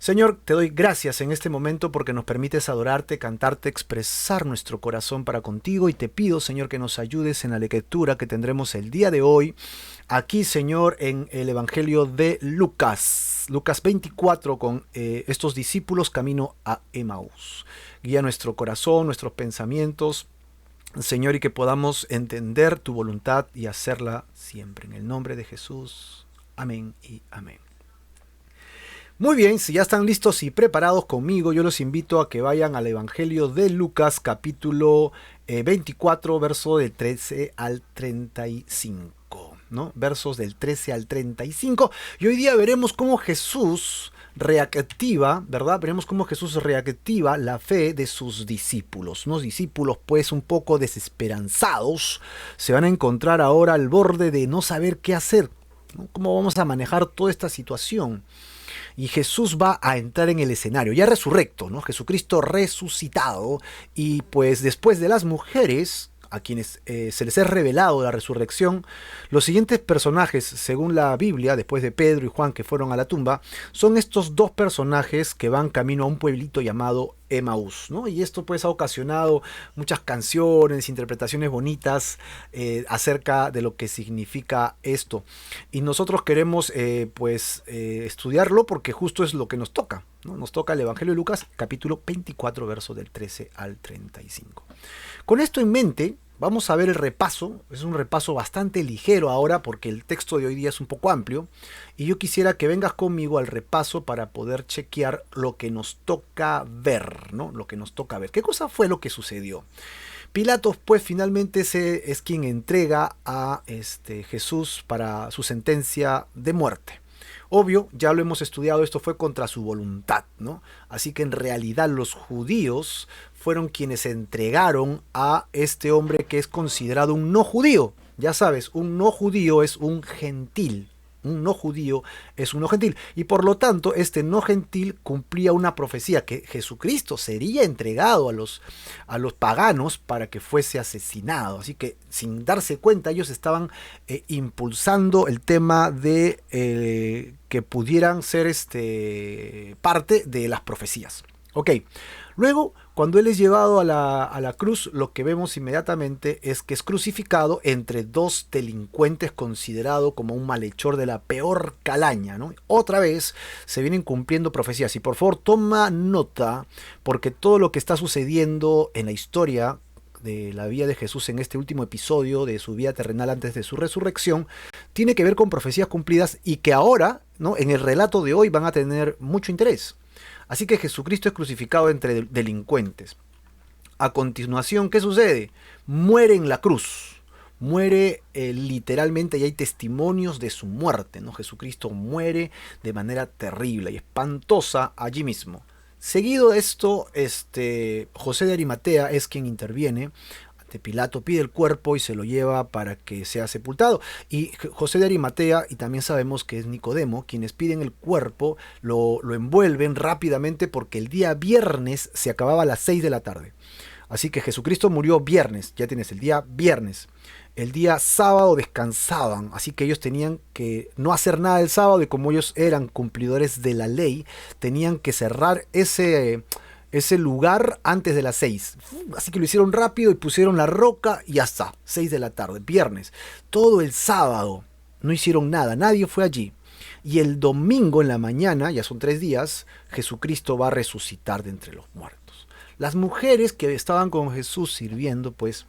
Señor, te doy gracias en este momento porque nos permites adorarte, cantarte, expresar nuestro corazón para contigo y te pido, Señor, que nos ayudes en la lectura que tendremos el día de hoy, aquí, Señor, en el Evangelio de Lucas, Lucas 24, con estos discípulos camino a Emaús. Guía nuestro corazón, nuestros pensamientos, Señor, y que podamos entender tu voluntad y hacerla siempre. En el nombre de Jesús. Amén y amén. Muy bien, si ya están listos y preparados conmigo, yo los invito a que vayan al Evangelio de Lucas, capítulo 24, verso del 13 al 35, ¿no? Versos del 13 al 35. Y hoy día veremos cómo Jesús reactiva, ¿verdad? Veremos cómo Jesús reactiva la fe de sus discípulos. Unos discípulos, pues, un poco desesperanzados, se van a encontrar ahora al borde de no saber qué hacer, ¿no? ¿Cómo vamos a manejar toda esta situación? Y Jesús va a entrar en el escenario, ya resurrecto, ¿no? Jesucristo resucitado, y pues después de las mujeres a quienes se les es revelado la resurrección, los siguientes personajes, según la Biblia, después de Pedro y Juan que fueron a la tumba, son estos dos personajes que van camino a un pueblito llamado Emaús, ¿no? Y esto pues ha ocasionado muchas canciones, interpretaciones bonitas acerca de lo que significa esto. Y nosotros queremos estudiarlo porque justo es lo que nos toca, ¿no? Nos toca el Evangelio de Lucas, capítulo 24, verso del 13 al 35. Con esto en mente, vamos a ver el repaso. Es un repaso bastante ligero ahora porque el texto de hoy día es un poco amplio. Y yo quisiera que vengas conmigo al repaso para poder chequear lo que nos toca ver, ¿no? Lo que nos toca ver. ¿Qué cosa fue lo que sucedió? Pilatos, pues, finalmente es quien entrega a Jesús para su sentencia de muerte. Obvio, ya lo hemos estudiado, esto fue contra su voluntad, ¿no? Así que en realidad los judíos fueron quienes entregaron a este hombre que es considerado un no judío. Ya sabes, un no judío es un gentil. Un no judío es un no gentil. Y por lo tanto, este no gentil cumplía una profecía que Jesucristo sería entregado a los paganos para que fuese asesinado. Así que sin darse cuenta, ellos estaban impulsando el tema de que pudieran ser parte de las profecías. Ok. Luego, cuando él es llevado a la cruz, lo que vemos inmediatamente es que es crucificado entre dos delincuentes considerado como un malhechor de la peor calaña, ¿no? Otra vez se vienen cumpliendo profecías. Y por favor, toma nota, porque todo lo que está sucediendo en la historia de la vida de Jesús en este último episodio de su vida terrenal antes de su resurrección, tiene que ver con profecías cumplidas y que ahora, ¿no?, en el relato de hoy van a tener mucho interés. Así que Jesucristo es crucificado entre delincuentes. A continuación, ¿qué sucede? Muere en la cruz. Muere literalmente, y hay testimonios de su muerte, ¿no? Jesucristo muere de manera terrible y espantosa allí mismo. Seguido de esto, José de Arimatea es quien interviene. Pilato pide el cuerpo y se lo lleva para que sea sepultado. Y José de Arimatea, y también sabemos que es Nicodemo, quienes piden el cuerpo, lo envuelven rápidamente porque el día viernes se acababa a las 6 de la tarde. Así que Jesucristo murió viernes, ya tienes el día viernes. El día sábado descansaban, así que ellos tenían que no hacer nada el sábado y como ellos eran cumplidores de la ley, tenían que cerrar ese lugar antes de las 6. Así que lo hicieron rápido y pusieron la roca y ya está, 6 de la tarde, viernes. Todo el sábado no hicieron nada, nadie fue allí. Y el domingo en la mañana, ya son 3 días, Jesucristo va a resucitar de entre los muertos. Las mujeres que estaban con Jesús sirviendo, pues,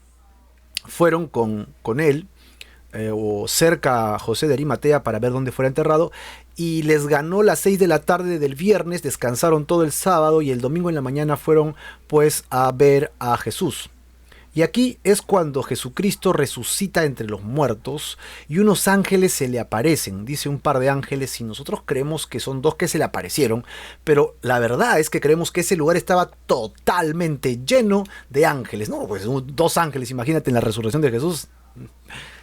fueron con él, o cerca a José de Arimatea para ver dónde fuera enterrado, y les ganó las 6 de la tarde del viernes, descansaron todo el sábado y el domingo en la mañana fueron pues a ver a Jesús. Y aquí es cuando Jesucristo resucita entre los muertos y unos ángeles se le aparecen. Dice un par de ángeles y nosotros creemos que son 2 que se le aparecieron, pero la verdad es que creemos que ese lugar estaba totalmente lleno de ángeles. No, pues 2 ángeles, imagínate en la resurrección de Jesús.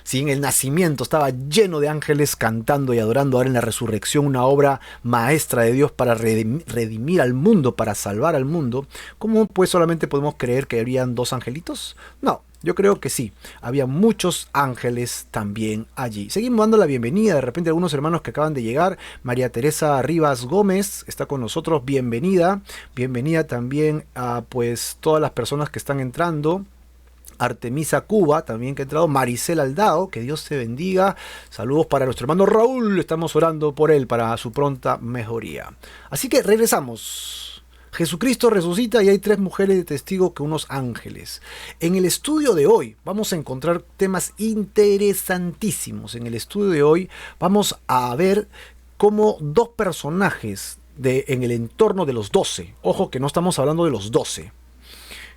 Sí, en el nacimiento estaba lleno de ángeles cantando y adorando. Ahora en la resurrección, una obra maestra de Dios para redimir al mundo, para salvar al mundo. ¿Cómo pues solamente podemos creer que habrían 2 angelitos? No, Yo creo que sí, había muchos ángeles también allí. Seguimos dando la bienvenida, de repente algunos hermanos que acaban de llegar. María Teresa Rivas Gómez está con nosotros, bienvenida. Bienvenida también a pues todas las personas que están entrando. Artemisa Cuba, también que ha entrado. Maricel Aldao, que Dios te bendiga. Saludos para nuestro hermano Raúl, estamos orando por él, para su pronta mejoría. Así que regresamos. Jesucristo resucita y hay 3 mujeres de testigo que unos ángeles. En el estudio de hoy vamos a encontrar temas interesantísimos. En el estudio de hoy vamos a ver cómo 2 personajes en el entorno de los 12, ojo que no estamos hablando de los 12,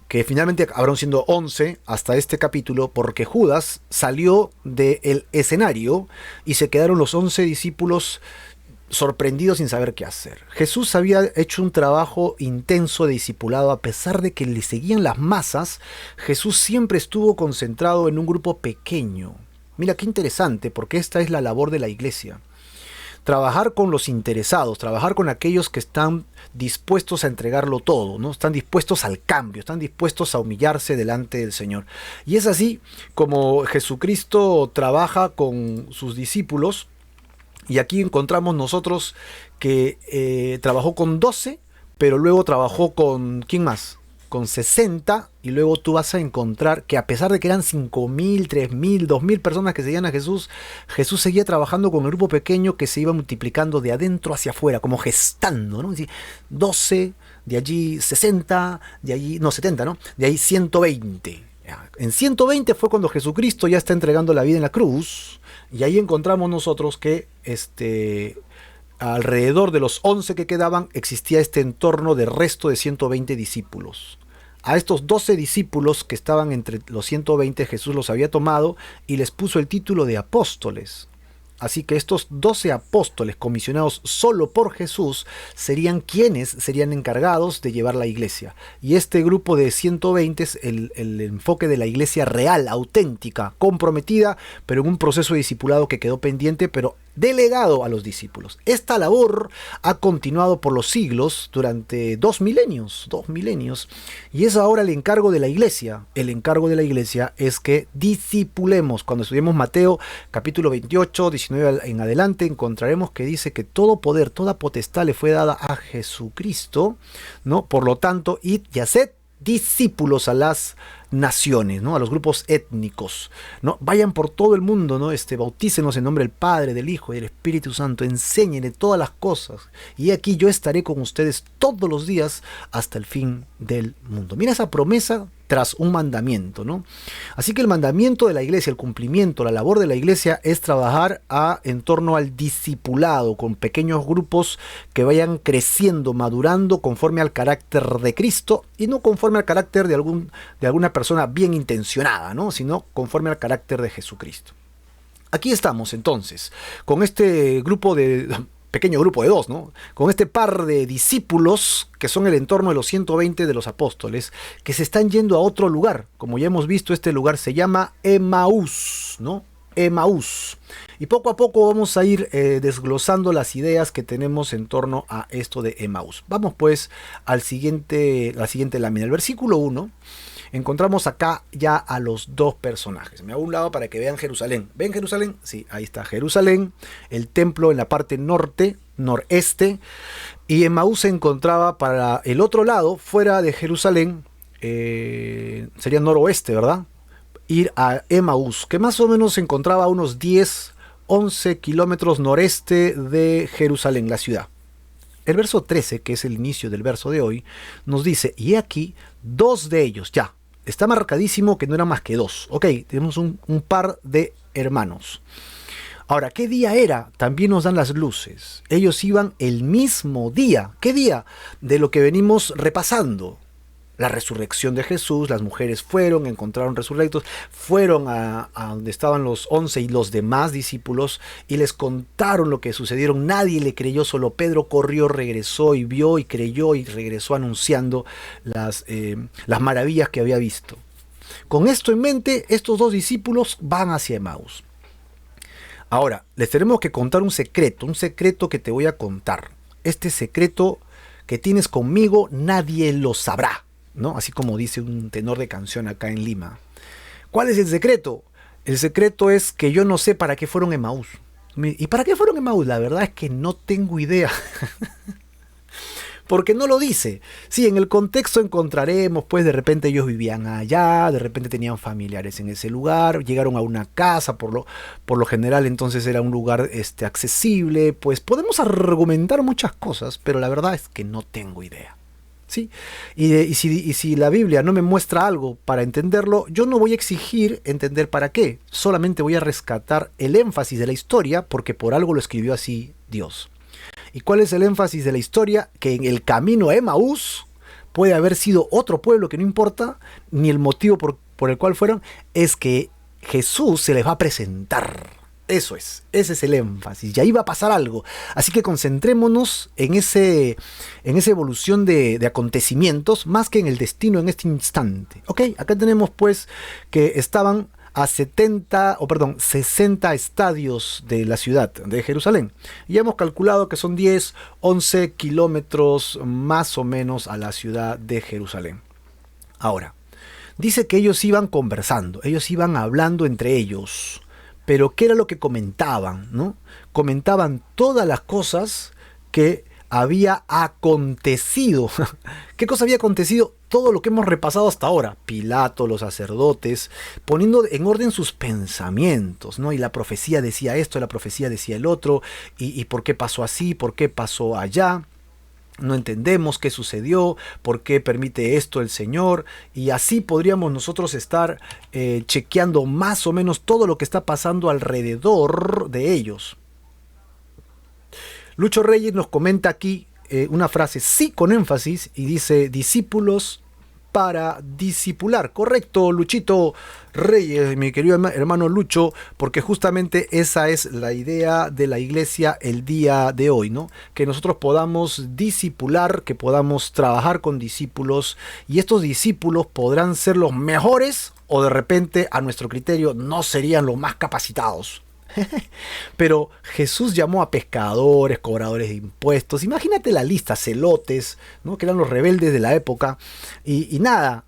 que finalmente habrán siendo 11 hasta este capítulo, porque Judas salió del escenario y se quedaron los 11 discípulos sorprendidos sin saber qué hacer. Jesús había hecho un trabajo intenso de discipulado, a pesar de que le seguían las masas. Jesús siempre estuvo concentrado en un grupo pequeño. Mira qué interesante, porque esta es la labor de la iglesia. Trabajar con los interesados, trabajar con aquellos que están dispuestos a entregarlo todo, ¿no? Están dispuestos al cambio, están dispuestos a humillarse delante del Señor. Y es así como Jesucristo trabaja con sus discípulos. Y aquí encontramos nosotros que trabajó con 12, pero luego trabajó con, ¿quién más? Con 60, y luego tú vas a encontrar que a pesar de que eran 5.000, 3.000, 2.000 personas que seguían a Jesús, Jesús seguía trabajando con un grupo pequeño que se iba multiplicando de adentro hacia afuera, como gestando, ¿no? Es decir, 12, de allí 60, de allí, no, 70, ¿no? De ahí 120. En 120 fue cuando Jesucristo ya está entregando la vida en la cruz. Y ahí encontramos nosotros que alrededor de los 11 que quedaban existía este entorno de resto de 120 discípulos. A estos 12 discípulos que estaban entre los 120 Jesús los había tomado y les puso el título de apóstoles. Así que estos 12 apóstoles comisionados solo por Jesús serían quienes serían encargados de llevar la iglesia. Y este grupo de 120 es el enfoque de la iglesia real, auténtica, comprometida, pero en un proceso de discipulado que quedó pendiente, pero delegado a los discípulos. Esta labor ha continuado por los siglos durante 2 milenios, y es ahora el encargo de la iglesia. El encargo de la iglesia es que discipulemos. Cuando estudiemos Mateo capítulo 28, 19 en adelante, encontraremos que dice que todo poder, toda potestad le fue dada a Jesucristo, ¿no? Por lo tanto, id y haced discípulos a las naciones, ¿no? A los grupos étnicos, ¿no? Vayan por todo el mundo, ¿no? Bautícenos en nombre del Padre, del Hijo y del Espíritu Santo, enséñenle todas las cosas, y aquí yo estaré con ustedes todos los días hasta el fin del mundo. Mira esa promesa tras un mandamiento, ¿no? Así que el mandamiento de la iglesia, el cumplimiento, la labor de la iglesia es trabajar en torno al discipulado, con pequeños grupos que vayan creciendo, madurando conforme al carácter de Cristo, y no conforme al carácter de alguna persona bien intencionada, ¿no? Sino conforme al carácter de Jesucristo. Aquí estamos entonces, con este pequeño grupo de 2, ¿no? Con este par de discípulos que son el entorno de los 120 de los apóstoles, que se están yendo a otro lugar. Como ya hemos visto, este lugar se llama Emaús, ¿no? Emaús. Y poco a poco vamos a ir desglosando las ideas que tenemos en torno a esto de Emaús. Vamos pues la siguiente lámina. El versículo 1. Encontramos acá ya a los 2 personajes. Me hago un lado para que vean Jerusalén. ¿Ven Jerusalén? Sí, ahí está Jerusalén. El templo en la parte noreste. Y Emaús se encontraba para el otro lado, fuera de Jerusalén. Sería noroeste, ¿verdad? Ir a Emaús, que más o menos se encontraba a unos 10-11 kilómetros noreste de Jerusalén, la ciudad. El verso 13, que es el inicio del verso de hoy, nos dice, y he aquí 2 de ellos, ya, está marcadísimo que no eran más que 2. Ok, tenemos un par de hermanos. Ahora, ¿qué día era? También nos dan las luces. Ellos iban el mismo día. ¿Qué día? De lo que venimos repasando. La resurrección de Jesús, las mujeres fueron, encontraron resurrectos, fueron a donde estaban los 11 y los demás discípulos y les contaron lo que sucedieron. Nadie le creyó, solo Pedro corrió, regresó y vio y creyó y regresó anunciando las maravillas que había visto. Con esto en mente, estos 2 discípulos van hacia Emaús. Ahora, les tenemos que contar un secreto que te voy a contar. Este secreto que tienes conmigo, nadie lo sabrá, ¿no? Así como dice un tenor de canción acá en Lima. ¿Cuál es el secreto? El secreto es que yo no sé para qué fueron Emaús. ¿Y para qué fueron Emaús? La verdad es que no tengo idea. Porque no lo dice. Sí, en el contexto encontraremos, pues de repente ellos vivían allá, de repente tenían familiares en ese lugar, llegaron a una casa, por lo general entonces era un lugar accesible, pues podemos argumentar muchas cosas, pero la verdad es que no tengo idea. ¿Sí? Y si la Biblia no me muestra algo para entenderlo, yo no voy a exigir entender para qué, solamente voy a rescatar el énfasis de la historia, porque por algo lo escribió así Dios. ¿Y cuál es el énfasis de la historia? Que en el camino a Emaús puede haber sido otro pueblo que no importa, ni el motivo por el cual fueron, es que Jesús se les va a presentar. Ese es el énfasis, y ahí va a pasar algo. Así que concentrémonos en esa evolución de acontecimientos, más que en el destino en este instante. ¿Ok? Acá tenemos pues que estaban a 60 estadios de la ciudad de Jerusalén. Y hemos calculado que son 10, 11 kilómetros más o menos a la ciudad de Jerusalén. Ahora, dice que ellos iban conversando, ellos iban hablando entre ellos. Pero ¿qué era lo que comentaban? ¿No? Comentaban todas las cosas que había acontecido. ¿Qué cosa había acontecido? Todo lo que hemos repasado hasta ahora. Pilato, los sacerdotes, poniendo en orden sus pensamientos, ¿no? Y la profecía decía esto, la profecía decía el otro, y por qué pasó así, por qué pasó allá. No entendemos qué sucedió, por qué permite esto el Señor, y así podríamos nosotros estar chequeando más o menos todo lo que está pasando alrededor de ellos. Lucho Reyes nos comenta aquí una frase sí con énfasis y dice discípulos para discipular. Correcto, Luchito Reyes, mi querido hermano Lucho, porque justamente esa es la idea de la iglesia el día de hoy, ¿no? Que nosotros podamos discipular, que podamos trabajar con discípulos, y estos discípulos podrán ser los mejores o de repente a nuestro criterio no serían los más capacitados. Pero Jesús llamó a pescadores, cobradores de impuestos, imagínate la lista, celotes, ¿no? Que eran los rebeldes de la época, y nada,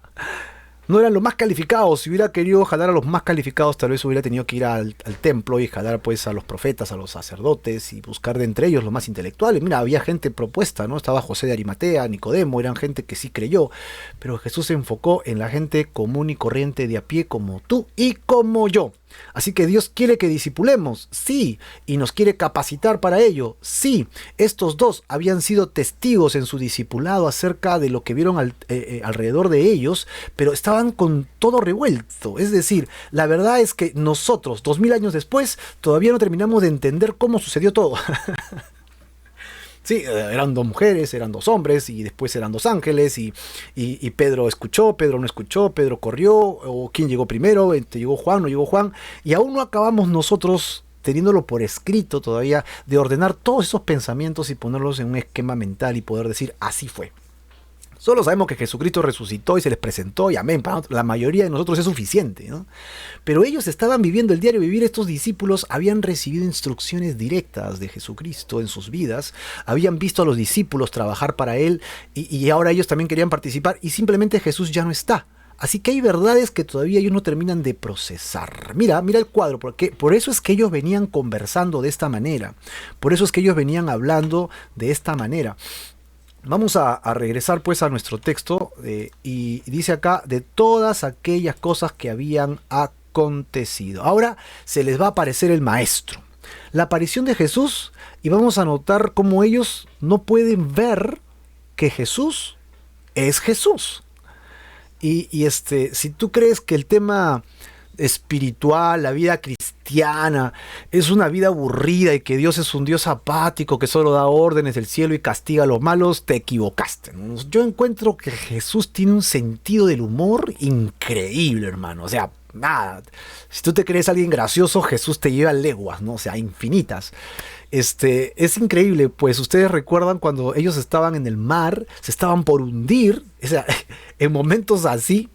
no eran los más calificados. Si hubiera querido jalar a los más calificados, tal vez hubiera tenido que ir al templo y jalar pues a los profetas, a los sacerdotes, y buscar de entre ellos los más intelectuales. Mira, había gente propuesta, ¿no? Estaba José de Arimatea, Nicodemo, eran gente que sí creyó, pero Jesús se enfocó en la gente común y corriente de a pie como tú y como yo. Así que Dios quiere que discipulemos, sí, y nos quiere capacitar para ello, sí. Estos dos habían sido testigos en su discipulado acerca de lo que vieron alrededor de ellos, pero estaban con todo revuelto. Es decir, la verdad es que nosotros, 2000 años después, todavía no terminamos de entender cómo sucedió todo. Sí, eran dos mujeres, eran dos hombres, y después eran dos ángeles, y Pedro escuchó, Pedro no escuchó, Pedro corrió, o quién llegó primero, llegó Juan, no llegó Juan, y aún no acabamos nosotros, teniéndolo por escrito todavía, de ordenar todos esos pensamientos y ponerlos en un esquema mental y poder decir, así fue. Solo sabemos que Jesucristo resucitó y se les presentó, y amén, para la mayoría de nosotros es suficiente, ¿no? Pero ellos estaban viviendo el diario vivir. Estos discípulos habían recibido instrucciones directas de Jesucristo en sus vidas, habían visto a los discípulos trabajar para Él, y ahora ellos también querían participar, y simplemente Jesús ya no está. Así que hay verdades que todavía ellos no terminan de procesar. Mira el cuadro, porque por eso es que ellos venían conversando de esta manera, por eso es que ellos venían hablando de esta manera. Vamos a regresar pues a nuestro texto, y dice acá, de todas aquellas cosas que habían acontecido. Ahora se les va a aparecer el maestro, la aparición de Jesús, y vamos a notar cómo ellos no pueden ver que Jesús es Jesús. Si tú crees que el tema espiritual, la vida cristiana, es una vida aburrida y que Dios es un Dios apático que solo da órdenes del cielo y castiga a los malos, te equivocaste. Yo encuentro que Jesús tiene un sentido del humor increíble, hermano. O sea, nada, si tú te crees alguien gracioso, Jesús te lleva leguas, ¿no? O sea, infinitas. Es increíble, pues ustedes recuerdan cuando ellos estaban en el mar, se estaban por hundir, o sea, en momentos así,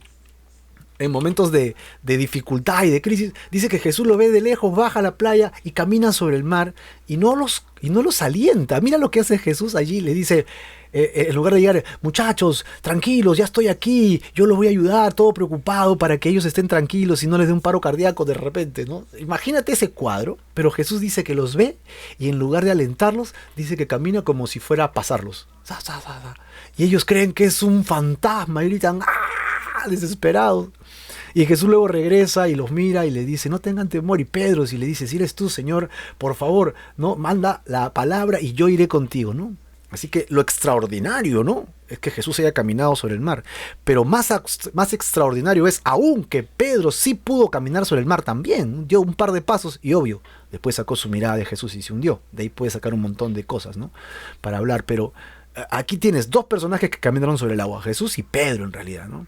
en momentos de dificultad y de crisis, dice que Jesús lo ve de lejos, baja a la playa y camina sobre el mar y no los alienta. Mira lo que hace Jesús allí, le dice, en lugar de llegar, muchachos, tranquilos, ya estoy aquí, yo los voy a ayudar, todo preocupado para que ellos estén tranquilos y no les dé un paro cardíaco de repente, ¿no? Imagínate ese cuadro, pero Jesús dice que los ve y en lugar de alentarlos, dice que camina como si fuera a pasarlos. Y ellos creen que es un fantasma y gritan, ¡ah!, desesperados. Y Jesús luego regresa y los mira y le dice, no tengan temor. Y Pedro, si le dice, si eres tú, Señor, por favor, ¿no? Manda la palabra y yo iré contigo, ¿no? Así que lo extraordinario, ¿no?, es que Jesús haya caminado sobre el mar. Pero más extraordinario es aún que Pedro sí pudo caminar sobre el mar también. Dio un par de pasos y obvio, después sacó su mirada de Jesús y se hundió. De ahí puede sacar un montón de cosas, ¿no?, para hablar. Pero aquí tienes dos personajes que caminaron sobre el agua, Jesús y Pedro en realidad, ¿no?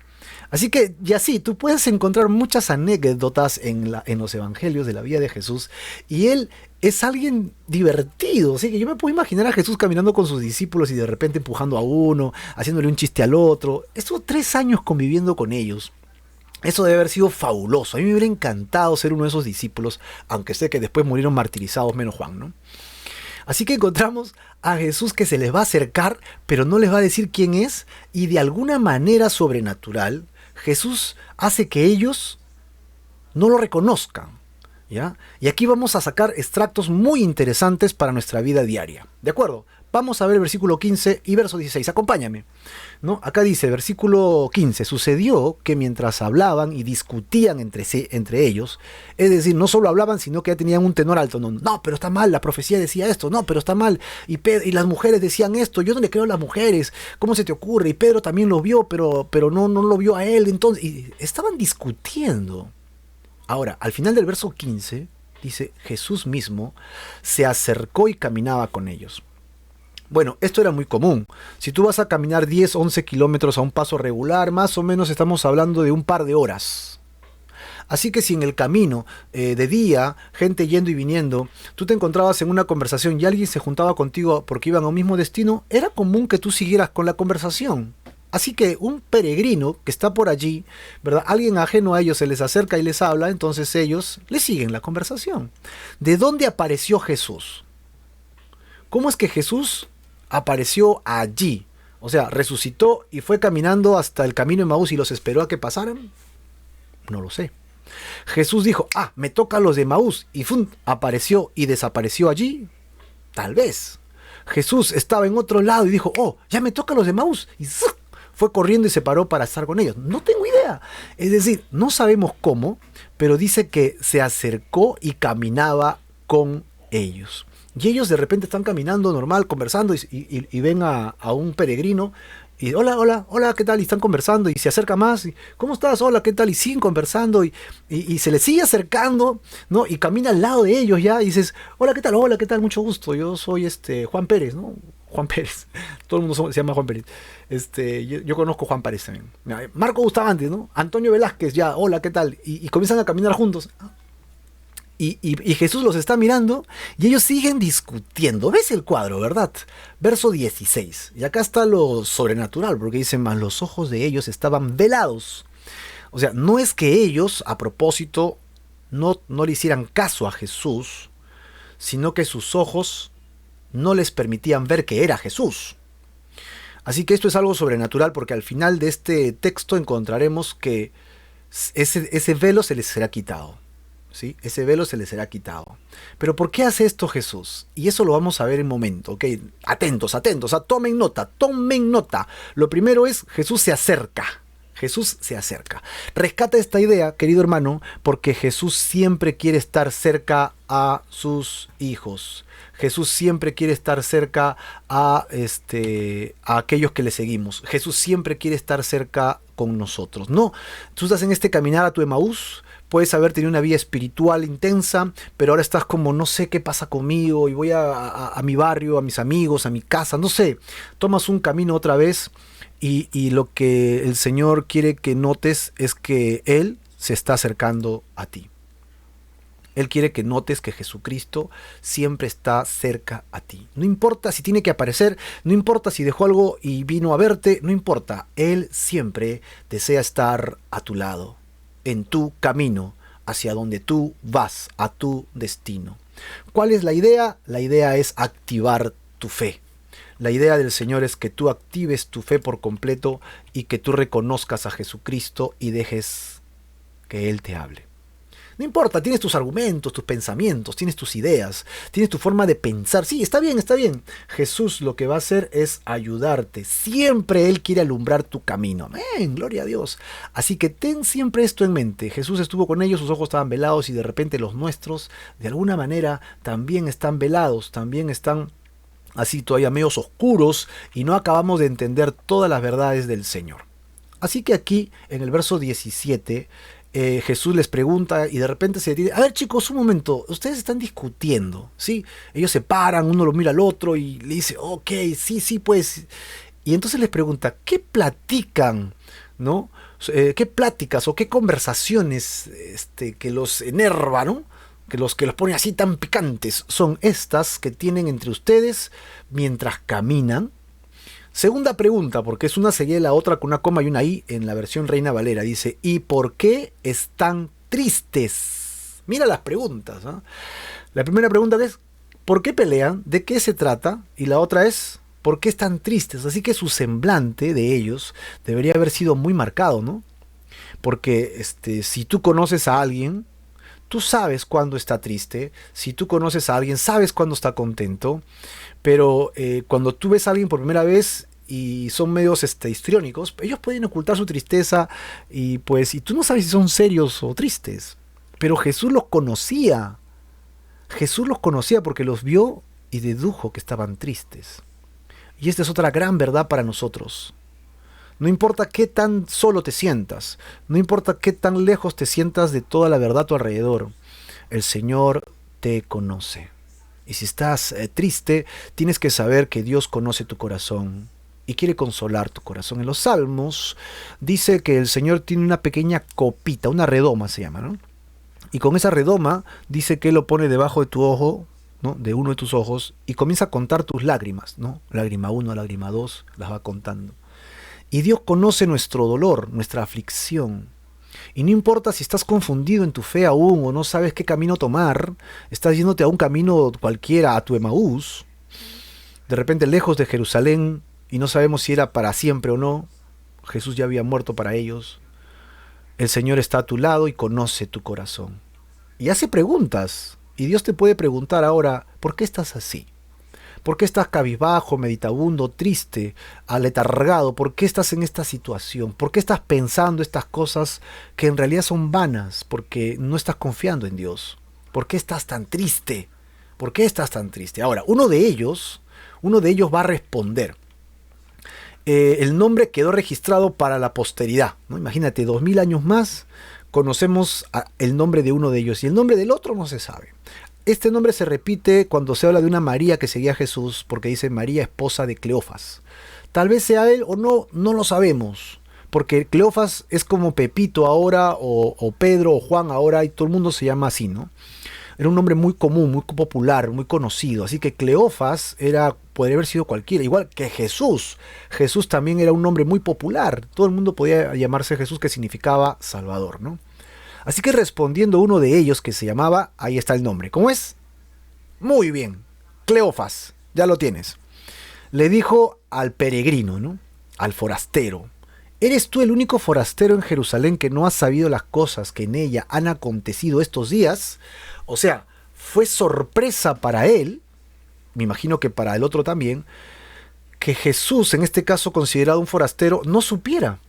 Así que, y así, tú puedes encontrar muchas anécdotas en los evangelios de la vida de Jesús, y él es alguien divertido. Así que yo me puedo imaginar a Jesús caminando con sus discípulos y de repente empujando a uno, haciéndole un chiste al otro. Estuvo 3 años conviviendo con ellos. Eso debe haber sido fabuloso. A mí me hubiera encantado ser uno de esos discípulos, aunque sé que después murieron martirizados, menos Juan, ¿no? Así que encontramos a Jesús que se les va a acercar, pero no les va a decir quién es, y de alguna manera sobrenatural, Jesús hace que ellos no lo reconozcan, ¿ya? Y aquí vamos a sacar extractos muy interesantes para nuestra vida diaria, ¿de acuerdo? Vamos a ver el versículo 15 y verso 16, acompáñame, ¿no? Acá dice, versículo 15, sucedió que mientras hablaban y discutían entre ellos, es decir, no solo hablaban, sino que ya tenían un tenor alto, no, pero está mal, la profecía decía esto, no, pero está mal, y las mujeres decían esto, yo no le creo a las mujeres, ¿cómo se te ocurre? Y Pedro también lo vio, pero no lo vio a él, entonces, y estaban discutiendo. Ahora, al final del verso 15, dice, Jesús mismo se acercó y caminaba con ellos. Bueno, esto era muy común. Si tú vas a caminar 10, 11 kilómetros a un paso regular, más o menos estamos hablando de un par de horas. Así que si en el camino, de día, gente yendo y viniendo, tú te encontrabas en una conversación y alguien se juntaba contigo porque iban a un mismo destino, era común que tú siguieras con la conversación. Así que un peregrino que está por allí, ¿verdad?, alguien ajeno a ellos se les acerca y les habla, entonces ellos le siguen la conversación. ¿De dónde apareció Jesús? ¿Cómo es que Jesús apareció allí? O sea, resucitó y fue caminando hasta el camino de Emaús y los esperó a que pasaran. No lo sé. Jesús dijo, me toca a los de Emaús, y ¡fum!, apareció y desapareció allí. Tal vez. Jesús estaba en otro lado y dijo, ya me toca a los de Emaús, y ¡zuc!, fue corriendo y se paró para estar con ellos. No tengo idea. Es decir, no sabemos cómo, pero dice que se acercó y caminaba con ellos. Y ellos de repente están caminando normal, conversando, y ven a un peregrino, y hola, ¿qué tal? Y están conversando, y se acerca más, y ¿cómo estás? Hola, ¿qué tal? Y siguen conversando, y se les sigue acercando, ¿no? Y camina al lado de ellos ya, y dices, hola, ¿qué tal? Mucho gusto, yo soy Juan Pérez, ¿no? Juan Pérez, todo el mundo se llama Juan Pérez. Yo conozco a Juan Pérez también. Marco Bustamante, ¿no? Antonio Velázquez, ya, hola, ¿qué tal? Y comienzan a caminar juntos. Y Jesús los está mirando y ellos siguen discutiendo. ¿Ves el cuadro, verdad? Verso 16. Y acá está lo sobrenatural, porque dice, mas los ojos de ellos estaban velados. O sea, no es que ellos, a propósito, no le hicieran caso a Jesús, sino que sus ojos no les permitían ver que era Jesús. Así que esto es algo sobrenatural, porque al final de este texto encontraremos que ese velo se les será quitado. ¿Sí? Ese velo se les será quitado. Pero ¿por qué hace esto Jesús? Y eso lo vamos a ver en un momento, ¿ok? Atentos, tomen nota. Lo primero es, Jesús se acerca. Rescata esta idea, querido hermano, porque Jesús siempre quiere estar cerca a sus hijos. Jesús siempre quiere estar cerca a aquellos que le seguimos. Jesús siempre quiere estar cerca con nosotros. No, tú estás en este caminar a tu Emaús, puedes haber tenido una vida espiritual intensa, pero ahora estás como, no sé qué pasa conmigo, y voy a mi barrio, a mis amigos, a mi casa, no sé. Tomas un camino otra vez, y lo que el Señor quiere que notes es que Él se está acercando a ti. Él quiere que notes que Jesucristo siempre está cerca a ti. No importa si tiene que aparecer, no importa si dejó algo y vino a verte, no importa. Él siempre desea estar a tu lado. en tu camino, hacia donde tú vas, a tu destino. ¿Cuál es la idea? La idea es activar tu fe. La idea del Señor es que tú actives tu fe por completo y que tú reconozcas a Jesucristo y dejes que Él te hable. No importa, tienes tus argumentos, tus pensamientos, tienes tus ideas, tienes tu forma de pensar. Sí, está bien, está bien. Jesús lo que va a hacer es ayudarte. Siempre Él quiere alumbrar tu camino. Amén, gloria a Dios. Así que ten siempre esto en mente. Jesús estuvo con ellos, sus ojos estaban velados y de repente los nuestros, de alguna manera, también están velados, también están así todavía medios oscuros y no acabamos de entender todas las verdades del Señor. Así que aquí, en el verso 17, Jesús les pregunta y de repente se detiene. A ver, chicos, un momento, ustedes están discutiendo, ¿sí? Ellos se paran, uno lo mira al otro y le dice, ok, sí, sí, pues. Y entonces les pregunta, ¿qué platican? ¿No? ¿Qué pláticas o qué conversaciones que los enervan, ¿no? Que los pone así tan picantes son estas que tienen entre ustedes mientras caminan. Segunda pregunta, porque es una seguida de la otra con una coma y una i en la versión Reina Valera. Dice, ¿y por qué están tristes? Mira las preguntas, ¿no? La primera pregunta es, ¿por qué pelean? ¿De qué se trata? Y la otra es, ¿por qué están tristes? Así que su semblante de ellos debería haber sido muy marcado, ¿no? Porque si tú conoces a alguien, tú sabes cuándo está triste. Si tú conoces a alguien, sabes cuándo está contento. Pero cuando tú ves a alguien por primera vez y son medios histriónicos, ellos pueden ocultar su tristeza y tú no sabes si son serios o tristes. Pero Jesús los conocía. Jesús los conocía porque los vio y dedujo que estaban tristes. Y esta es otra gran verdad para nosotros. No importa qué tan solo te sientas, no importa qué tan lejos te sientas de toda la verdad a tu alrededor, el Señor te conoce. Y si estás triste, tienes que saber que Dios conoce tu corazón y quiere consolar tu corazón. En los Salmos dice que el Señor tiene una pequeña copita, una redoma se llama, ¿no? Y con esa redoma dice que Él lo pone debajo de tu ojo, ¿no? De uno de tus ojos, y comienza a contar tus lágrimas, ¿no? Lágrima 1, lágrima 2, las va contando. Y Dios conoce nuestro dolor, nuestra aflicción. Y no importa si estás confundido en tu fe aún o no sabes qué camino tomar, estás yéndote a un camino cualquiera, a tu Emaús, de repente lejos de Jerusalén, y no sabemos si era para siempre o no. Jesús ya había muerto para ellos. El Señor está a tu lado y conoce tu corazón. Y hace preguntas. Y Dios te puede preguntar ahora, ¿por qué estás así? ¿Por qué estás cabizbajo, meditabundo, triste, aletargado? ¿Por qué estás en esta situación? ¿Por qué estás pensando estas cosas que en realidad son vanas? Porque no estás confiando en Dios. ¿Por qué estás tan triste? ¿Por qué estás tan triste? Ahora, uno de ellos va a responder. El nombre quedó registrado para la posteridad, ¿no? Imagínate, 2000 años más, conocemos el nombre de uno de ellos y el nombre del otro no se sabe. Este nombre se repite cuando se habla de una María que seguía a Jesús, porque dice María, esposa de Cleofas. Tal vez sea él o no, no lo sabemos, porque Cleofas es como Pepito ahora, o Pedro, o Juan ahora, y todo el mundo se llama así, ¿no? Era un nombre muy común, muy popular, muy conocido, así que Cleofas podría haber sido cualquiera, igual que Jesús. Jesús también era un nombre muy popular, todo el mundo podía llamarse Jesús, que significaba Salvador, ¿no? Así que respondiendo uno de ellos que se llamaba, ahí está el nombre. ¿Cómo es? Muy bien, Cleofas, ya lo tienes. Le dijo al peregrino, ¿no? Al forastero. ¿Eres tú el único forastero en Jerusalén que no ha sabido las cosas que en ella han acontecido estos días? O sea, fue sorpresa para él, me imagino que para el otro también, que Jesús, en este caso considerado un forastero, no supiera.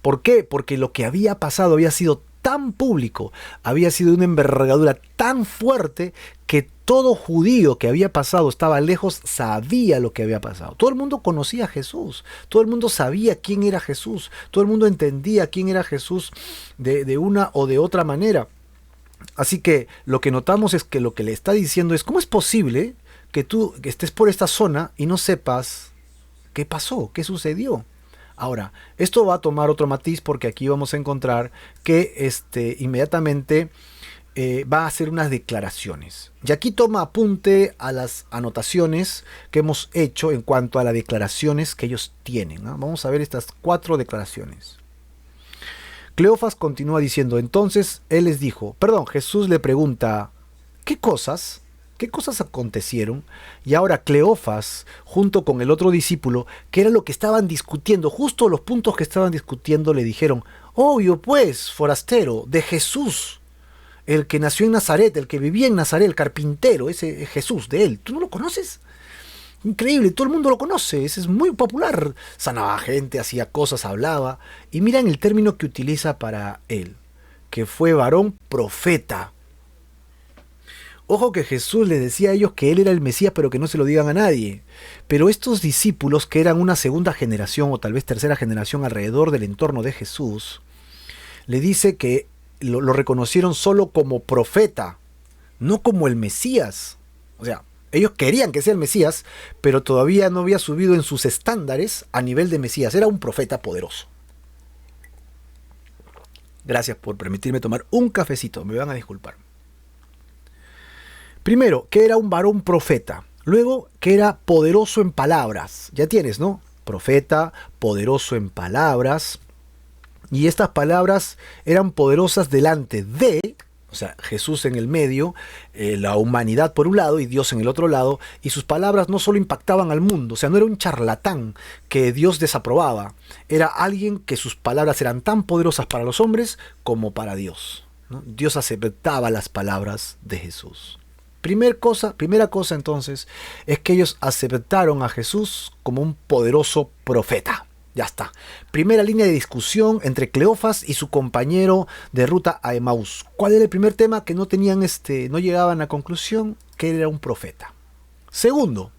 ¿Por qué? Porque lo que había pasado había sido tan público, había sido una envergadura tan fuerte que todo judío que había pasado, estaba lejos, sabía lo que había pasado. Todo el mundo conocía a Jesús, todo el mundo sabía quién era Jesús, todo el mundo entendía quién era Jesús de una o de otra manera. Así que lo que notamos es que lo que le está diciendo es, ¿cómo es posible que tú estés por esta zona y no sepas qué pasó, qué sucedió? Ahora, esto va a tomar otro matiz porque aquí vamos a encontrar que inmediatamente va a hacer unas declaraciones. Y aquí toma apunte a las anotaciones que hemos hecho en cuanto a las declaraciones que ellos tienen, ¿no? Vamos a ver estas 4 declaraciones. Cleofas continúa diciendo, entonces él les dijo, perdón, Jesús le pregunta, ¿qué cosas? ¿Qué cosas acontecieron? Y ahora Cleofas, junto con el otro discípulo, que era lo que estaban discutiendo, justo los puntos que estaban discutiendo, le dijeron, obvio pues, forastero, de Jesús, el que nació en Nazaret, el que vivía en Nazaret, el carpintero, ese Jesús de él, ¿tú no lo conoces? Increíble, todo el mundo lo conoce, ese es muy popular, sanaba gente, hacía cosas, hablaba, y miren el término que utiliza para él, que fue varón profeta. Ojo que Jesús les decía a ellos que él era el Mesías, pero que no se lo digan a nadie. Pero estos discípulos, que eran una segunda generación o tal vez tercera generación alrededor del entorno de Jesús, le dice que lo reconocieron solo como profeta, no como el Mesías. O sea, ellos querían que sea el Mesías, pero todavía no había subido en sus estándares a nivel de Mesías. Era un profeta poderoso. Gracias por permitirme tomar un cafecito, me van a disculpar. Primero, que era un varón profeta. Luego, que era poderoso en palabras. Ya tienes, ¿no? Profeta, poderoso en palabras. Y estas palabras eran poderosas delante de, o sea, Jesús en el medio, la humanidad por un lado y Dios en el otro lado. Y sus palabras no solo impactaban al mundo, o sea, no era un charlatán que Dios desaprobaba. Era alguien que sus palabras eran tan poderosas para los hombres como para Dios, ¿no? Dios aceptaba las palabras de Jesús. Primera cosa entonces es que ellos aceptaron a Jesús como un poderoso profeta. Ya está. Primera línea de discusión entre Cleofas y su compañero de ruta a Emaús. ¿Cuál era el primer tema? Que no tenían no llegaban a conclusión que era un profeta. Segundo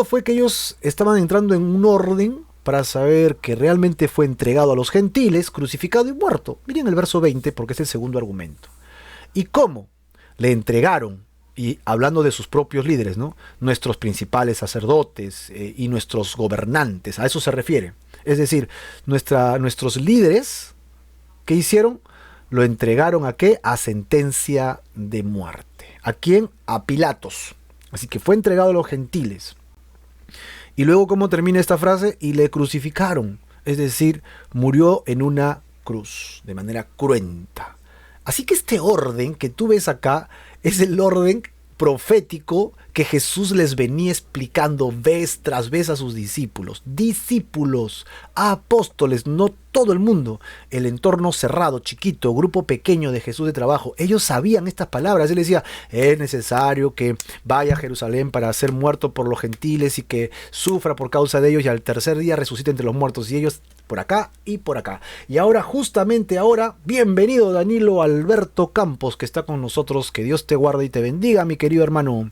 fue que ellos estaban entrando en un orden para saber que realmente fue entregado a los gentiles, crucificado y muerto. Miren el verso 20 porque es el segundo argumento. ¿Y cómo? Le entregaron, y hablando de sus propios líderes, ¿no? Nuestros principales sacerdotes y nuestros gobernantes, a eso se refiere. Es decir, nuestros líderes, ¿qué hicieron? Lo entregaron ¿a qué? A sentencia de muerte. ¿A quién? A Pilatos. Así que fue entregado a los gentiles. Y luego, ¿cómo termina esta frase? Y le crucificaron. Es decir, murió en una cruz, de manera cruenta. Así que este orden que tú ves acá es el orden profético que Jesús les venía explicando vez tras vez a sus discípulos. Discípulos, apóstoles, no todo el mundo. El entorno cerrado, chiquito, grupo pequeño de Jesús de trabajo. Ellos sabían estas palabras. Él decía, es necesario que vaya a Jerusalén para ser muerto por los gentiles y que sufra por causa de ellos y al tercer día resucite entre los muertos. Y ellos por acá y por acá. Y ahora, justamente ahora, bienvenido Danilo Alberto Campos, que está con nosotros. Que Dios te guarde y te bendiga, mi querido hermano.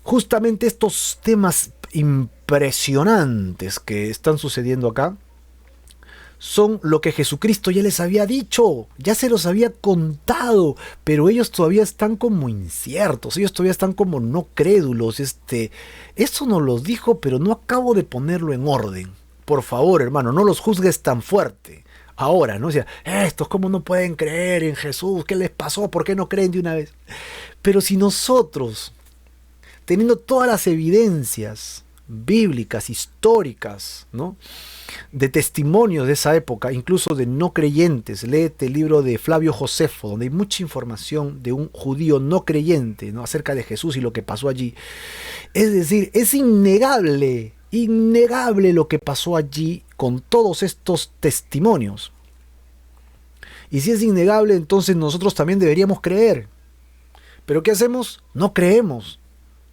Justamente estos temas impresionantes que están sucediendo acá son lo que Jesucristo ya les había dicho, ya se los había contado, pero ellos todavía están como inciertos, ellos todavía están como no crédulos. Eso nos los dijo, pero no acabo de ponerlo en orden. Por favor, hermano, no los juzgues tan fuerte. Ahora, ¿no? O sea, estos cómo no pueden creer en Jesús, ¿qué les pasó? ¿Por qué no creen de una vez? Pero si nosotros, teniendo todas las evidencias bíblicas, históricas, ¿no?, de testimonios de esa época, incluso de no creyentes, léete el libro de Flavio Josefo, donde hay mucha información de un judío no creyente, ¿no?, acerca de Jesús y lo que pasó allí. Es decir, es innegable lo que pasó allí con todos estos testimonios. Y si es innegable, entonces nosotros también deberíamos creer. ¿Pero qué hacemos? No creemos.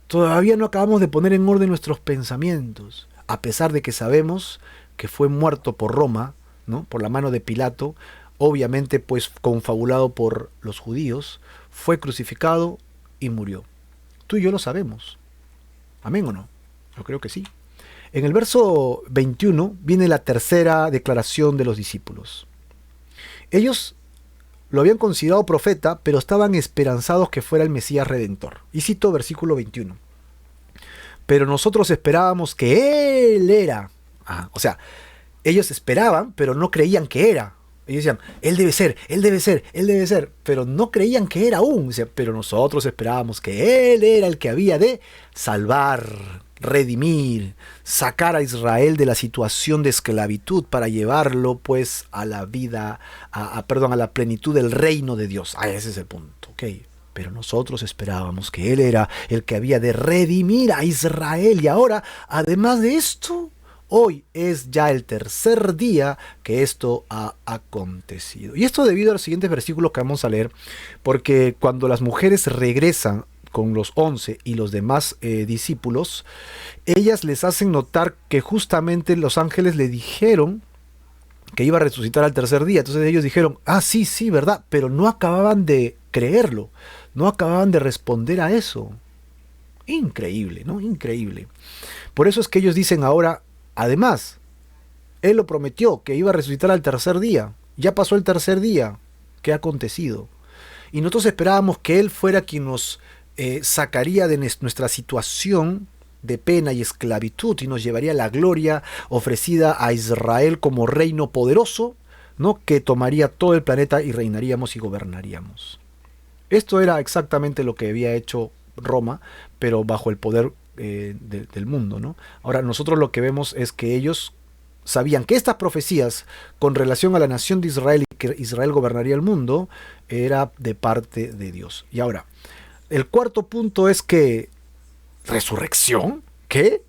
Todavía no acabamos de poner en orden nuestros pensamientos, a pesar de que sabemos que fue muerto por Roma, ¿no?, por la mano de Pilato, obviamente pues confabulado por los judíos, fue crucificado y murió. Tú y yo lo sabemos. ¿Amén o no? Yo creo que sí. En el verso 21 viene la tercera declaración de los discípulos. Ellos lo habían considerado profeta, pero estaban esperanzados que fuera el Mesías Redentor. Y cito versículo 21. Pero nosotros esperábamos que Él era. O sea, ellos esperaban, pero no creían que era. Ellos decían, Él debe ser, Él debe ser, Él debe ser. Pero no creían que era aún. Pero nosotros esperábamos que Él era el que había de salvar. redimir, sacar a Israel de la situación de esclavitud para llevarlo pues a la vida, a la plenitud del reino de Dios. Ese es el punto, ok. Pero nosotros esperábamos que Él era el que había de redimir a Israel. Y ahora, además de esto, hoy es ya el tercer día que esto ha acontecido. Y esto debido a los siguientes versículos que vamos a leer, porque cuando las mujeres regresan con los 11 y los demás discípulos, ellas les hacen notar que justamente los ángeles le dijeron que iba a resucitar al tercer día. Entonces ellos dijeron, sí, sí, verdad, pero no acababan de creerlo, no acababan de responder a eso. Increíble, ¿no? Increíble. Por eso es que ellos dicen ahora, además, Él lo prometió que iba a resucitar al tercer día. Ya pasó el tercer día. ¿Qué ha acontecido? Y nosotros esperábamos que Él fuera quien nos sacaría de nuestra situación de pena y esclavitud y nos llevaría a la gloria ofrecida a Israel como reino poderoso, ¿no? Que tomaría todo el planeta y reinaríamos y gobernaríamos. Esto era exactamente lo que había hecho Roma, pero bajo el poder del mundo, ¿no? Ahora nosotros lo que vemos es que ellos sabían que estas profecías con relación a la nación de Israel y que Israel gobernaría el mundo era de parte de Dios. Y ahora, el cuarto punto es que ¿resurrección? ¿Qué?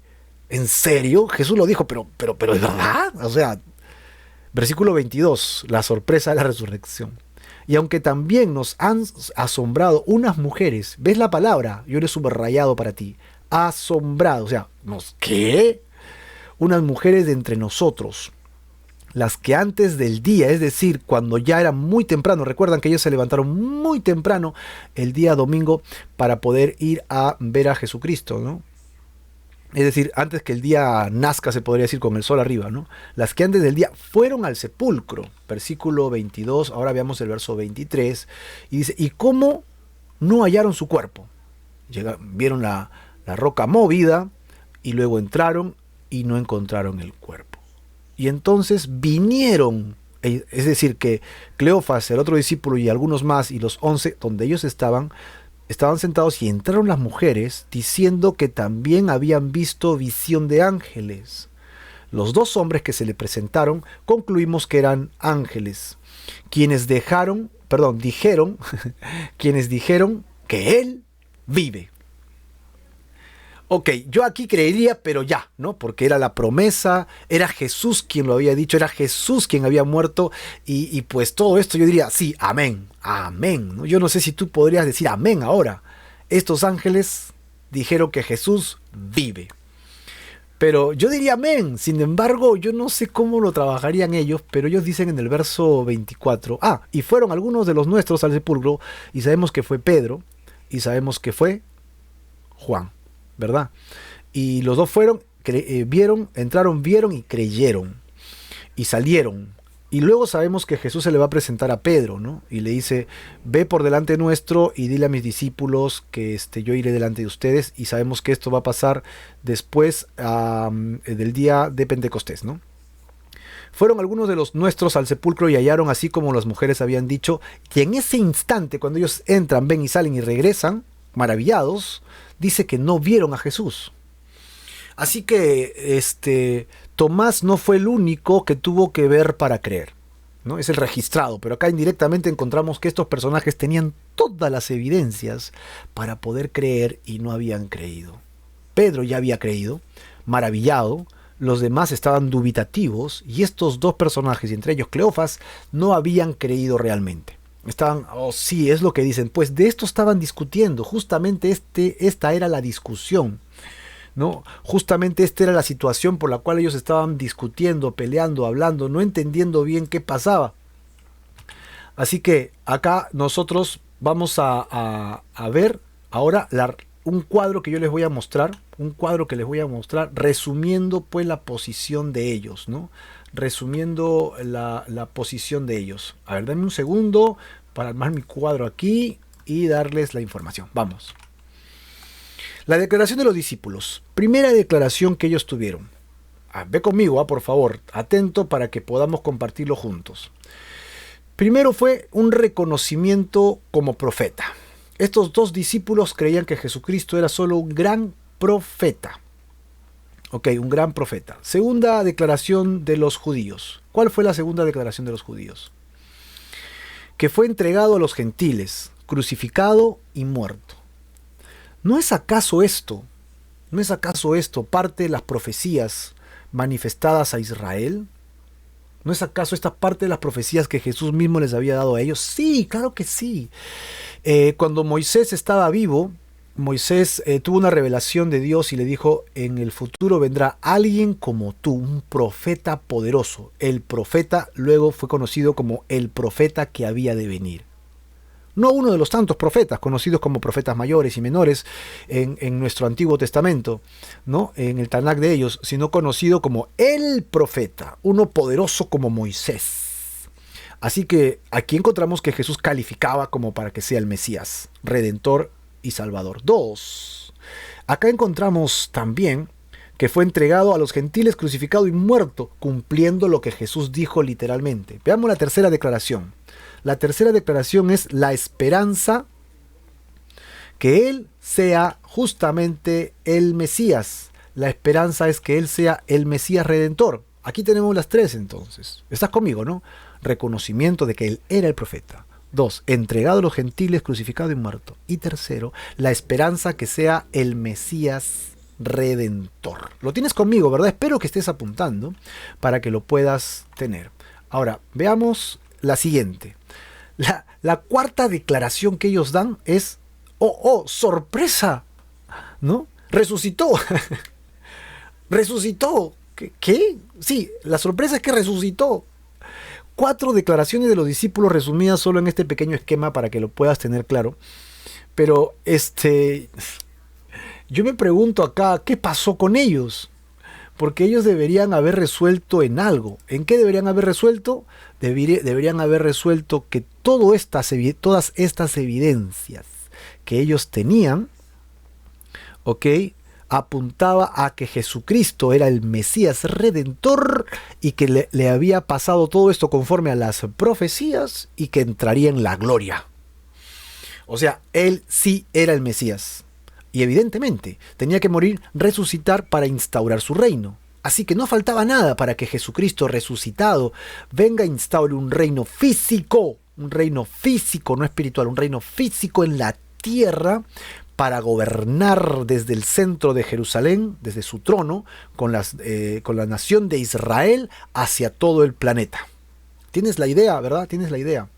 ¿En serio? Jesús lo dijo, pero ¿es verdad? O sea, versículo 22, la sorpresa de la resurrección. Y aunque también nos han asombrado unas mujeres, ¿ves la palabra? Yo le he subrayado para ti. Asombrado, o sea, ¿qué? Unas mujeres de entre nosotros, las que antes del día, es decir, cuando ya era muy temprano, recuerdan que ellos se levantaron muy temprano el día domingo para poder ir a ver a Jesucristo, ¿no? Es decir, antes que el día nazca, se podría decir, con el sol arriba, ¿no? Las que antes del día fueron al sepulcro, versículo 22, ahora veamos el verso 23, y dice, ¿y cómo no hallaron su cuerpo? Vieron la roca movida, y luego entraron y no encontraron el cuerpo. Y entonces vinieron, es decir, que Cleofas, el otro discípulo y algunos más, y los 11, donde ellos estaban sentados y entraron las mujeres diciendo que también habían visto visión de ángeles. Los dos hombres que se le presentaron concluimos que eran ángeles, quienes dijeron quienes dijeron que Él vive. Ok, yo aquí creería, pero ya, ¿no? Porque era la promesa, era Jesús quien lo había dicho, era Jesús quien había muerto y pues todo esto yo diría, sí, amén, amén, ¿no? Yo no sé si tú podrías decir amén ahora. Estos ángeles dijeron que Jesús vive. Pero yo diría amén, sin embargo, yo no sé cómo lo trabajarían ellos, pero ellos dicen en el verso 24, y fueron algunos de los nuestros al sepulcro, y sabemos que fue Pedro, y sabemos que fue Juan. ¿Verdad? Y los dos fueron, vieron, entraron, vieron y creyeron. Y salieron. Y luego sabemos que Jesús se le va a presentar a Pedro, ¿no? Y le dice, ve por delante nuestro y dile a mis discípulos que yo iré delante de ustedes. Y sabemos que esto va a pasar después del día de Pentecostés, ¿no? Fueron algunos de los nuestros al sepulcro y hallaron así como las mujeres habían dicho. Y en ese instante, cuando ellos entran, ven y salen y regresan, maravillados, dice que no vieron a Jesús. Así que Tomás no fue el único que tuvo que ver para creer, ¿no? Es el registrado, pero acá indirectamente encontramos que estos personajes tenían todas las evidencias para poder creer y no habían creído. Pedro ya había creído, maravillado, los demás estaban dubitativos y estos dos personajes, y entre ellos Cleofas, no habían creído realmente. Estaban, sí, es lo que dicen, pues de esto estaban discutiendo, justamente esta era la discusión, ¿no? Justamente esta era la situación por la cual ellos estaban discutiendo, peleando, hablando, no entendiendo bien qué pasaba. Así que acá nosotros vamos a ver ahora un cuadro que yo les voy a mostrar, resumiendo pues la posición de ellos, ¿no? Resumiendo la posición de ellos. A ver, dame un segundo para armar mi cuadro aquí y darles la información. Vamos. La declaración de los discípulos. Primera declaración que ellos tuvieron. Ve conmigo, por favor, atento para que podamos compartirlo juntos. Primero fue un reconocimiento como profeta. Estos dos discípulos creían que Jesucristo era solo un gran profeta. Ok, un gran profeta. Segunda declaración de los judíos. ¿Cuál fue la segunda declaración de los judíos? Que fue entregado a los gentiles, crucificado y muerto. ¿No es acaso esto parte de las profecías manifestadas a Israel? ¿No es acaso esta parte de las profecías que Jesús mismo les había dado a ellos? Sí, claro que sí. Cuando Moisés estaba vivo, Moisés tuvo una revelación de Dios y le dijo: en el futuro vendrá alguien como tú, un profeta poderoso. El profeta luego fue conocido como el profeta que había de venir. No uno de los tantos profetas, conocidos como profetas mayores y menores en nuestro Antiguo Testamento, ¿no? En el Tanakh de ellos, sino conocido como el profeta, uno poderoso como Moisés. Así que aquí encontramos que Jesús calificaba como para que sea el Mesías, Redentor y Salvador. 2. Acá encontramos también que fue entregado a los gentiles, crucificado y muerto, cumpliendo lo que Jesús dijo literalmente. Veamos la tercera declaración. La tercera declaración es la esperanza que Él sea justamente el Mesías. La esperanza es que Él sea el Mesías Redentor. Aquí tenemos las tres entonces. ¿Estás conmigo, no? Reconocimiento de que Él era el profeta. 2. Entregado a los gentiles, crucificado y muerto. Y tercero, la esperanza que sea el Mesías Redentor. Lo tienes conmigo, ¿verdad? Espero que estés apuntando para que lo puedas tener. Ahora, veamos la siguiente. La cuarta declaración que ellos dan es: ¡oh, sorpresa! ¿No? Resucitó. Resucitó. ¿Qué? Sí, la sorpresa es que resucitó. 4 declaraciones de los discípulos resumidas solo en este pequeño esquema para que lo puedas tener claro. Pero yo me pregunto acá, ¿qué pasó con ellos? Porque ellos deberían haber resuelto en algo. ¿En qué deberían haber resuelto? Deberían haber resuelto que todas estas evidencias que ellos tenían, ¿ok?, apuntaba a que Jesucristo era el Mesías Redentor y que le había pasado todo esto conforme a las profecías y que entraría en la gloria. O sea, Él sí era el Mesías. Y evidentemente tenía que morir, resucitar para instaurar su reino. Así que no faltaba nada para que Jesucristo resucitado venga e instaure un reino físico, no espiritual, un reino físico en la tierra, para gobernar desde el centro de Jerusalén, desde su trono, con la nación de Israel hacia todo el planeta. ¿Tienes la idea, verdad? ¿Tienes la idea?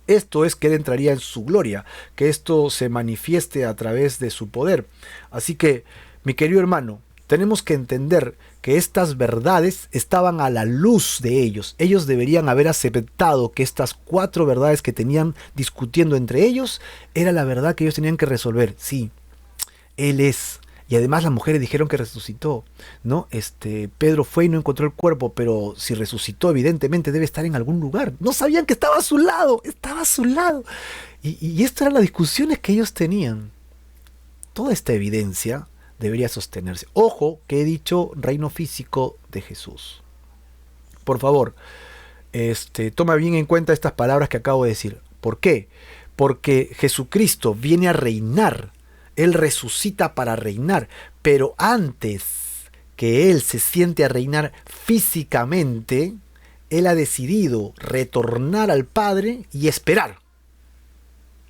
Esto es que Él entraría en su gloria, que esto se manifieste a través de su poder. Así que, mi querido hermano, tenemos que entender que estas verdades estaban a la luz de ellos. Ellos deberían haber aceptado que estas 4 verdades que tenían discutiendo entre ellos era la verdad que ellos tenían que resolver. Sí, Él es. Y además las mujeres dijeron que resucitó, ¿no? Pedro fue y no encontró el cuerpo, pero si resucitó, evidentemente debe estar en algún lugar. No sabían que estaba a su lado, estaba a su lado. Y esto eran las discusiones que ellos tenían. Toda esta evidencia debería sostenerse. Ojo que he dicho reino físico de Jesús. Por favor, toma bien en cuenta estas palabras que acabo de decir. ¿Por qué? Porque Jesucristo viene a reinar. Él resucita para reinar. Pero antes que Él se siente a reinar físicamente, Él ha decidido retornar al Padre y esperar.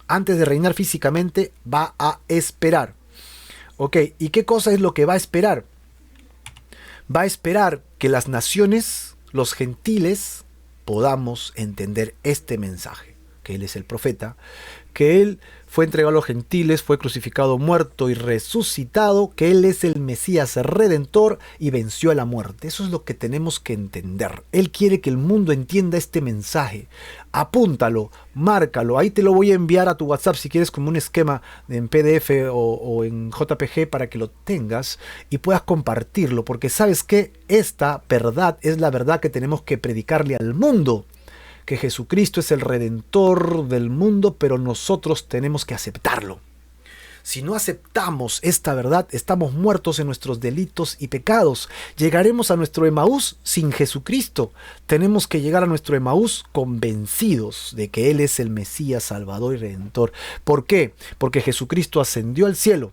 Antes de reinar físicamente, va a esperar. Ok, ¿y qué cosa es lo que va a esperar? Va a esperar que las naciones, los gentiles, podamos entender este mensaje, que Él es el profeta, que Él fue entregado a los gentiles, fue crucificado, muerto y resucitado, que Él es el Mesías Redentor y venció a la muerte. Eso es lo que tenemos que entender. Él quiere que el mundo entienda este mensaje. Apúntalo, márcalo, ahí te lo voy a enviar a tu WhatsApp si quieres, como un esquema en PDF o en JPG, para que lo tengas y puedas compartirlo, porque sabes que esta verdad es la verdad que tenemos que predicarle al mundo. Que Jesucristo es el Redentor del mundo, pero nosotros tenemos que aceptarlo. Si no aceptamos esta verdad, estamos muertos en nuestros delitos y pecados. Llegaremos a nuestro Emaús sin Jesucristo. Tenemos que llegar a nuestro Emaús convencidos de que Él es el Mesías, Salvador y Redentor. ¿Por qué? Porque Jesucristo ascendió al cielo.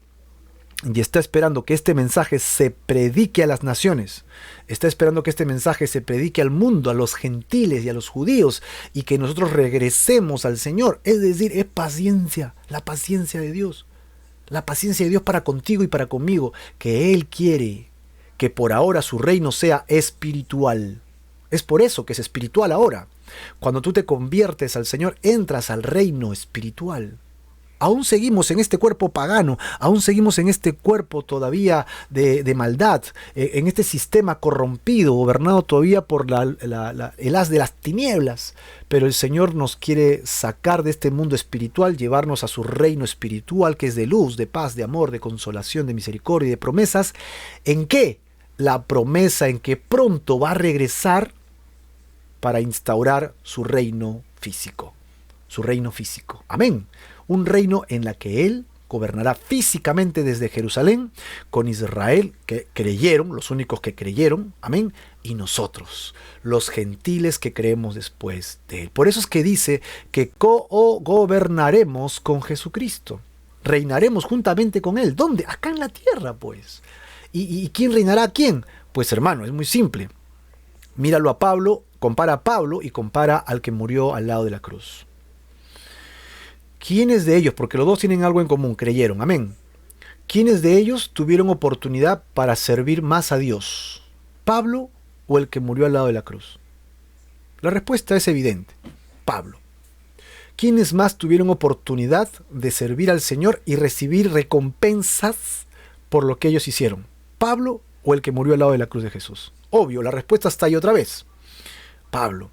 y está esperando que este mensaje se predique a las naciones, está esperando que este mensaje se predique al mundo, a los gentiles y a los judíos, y que nosotros regresemos al Señor. Es decir, es paciencia, la paciencia de Dios. La paciencia de Dios para contigo y para conmigo, que Él quiere que por ahora su reino sea espiritual. Es por eso que es espiritual ahora. Cuando tú te conviertes al Señor, entras al reino espiritual. Aún seguimos en este cuerpo pagano, aún seguimos en este cuerpo todavía de maldad, en este sistema corrompido, gobernado todavía por el haz de las tinieblas. Pero el Señor nos quiere sacar de este mundo espiritual, llevarnos a su reino espiritual, que es de luz, de paz, de amor, de consolación, de misericordia y de promesas. ¿En qué? La promesa en que pronto va a regresar para instaurar su reino físico. Su reino físico. Amén. Un reino en la que Él gobernará físicamente desde Jerusalén, con Israel, que creyeron, los únicos que creyeron, amén, y nosotros, los gentiles que creemos después de Él. Por eso es que dice que co-gobernaremos con Jesucristo, reinaremos juntamente con Él. ¿Dónde? Acá en la tierra, pues. ¿Y quién reinará a quién? Pues hermano, es muy simple. Míralo a Pablo, compara a Pablo y compara al que murió al lado de la cruz. ¿Quiénes de ellos, porque los dos tienen algo en común, creyeron, amén? ¿Quiénes de ellos tuvieron oportunidad para servir más a Dios? ¿Pablo o el que murió al lado de la cruz? La respuesta es evidente, Pablo. ¿Quiénes más tuvieron oportunidad de servir al Señor y recibir recompensas por lo que ellos hicieron? ¿Pablo o el que murió al lado de la cruz de Jesús? Obvio, la respuesta está ahí otra vez. Pablo.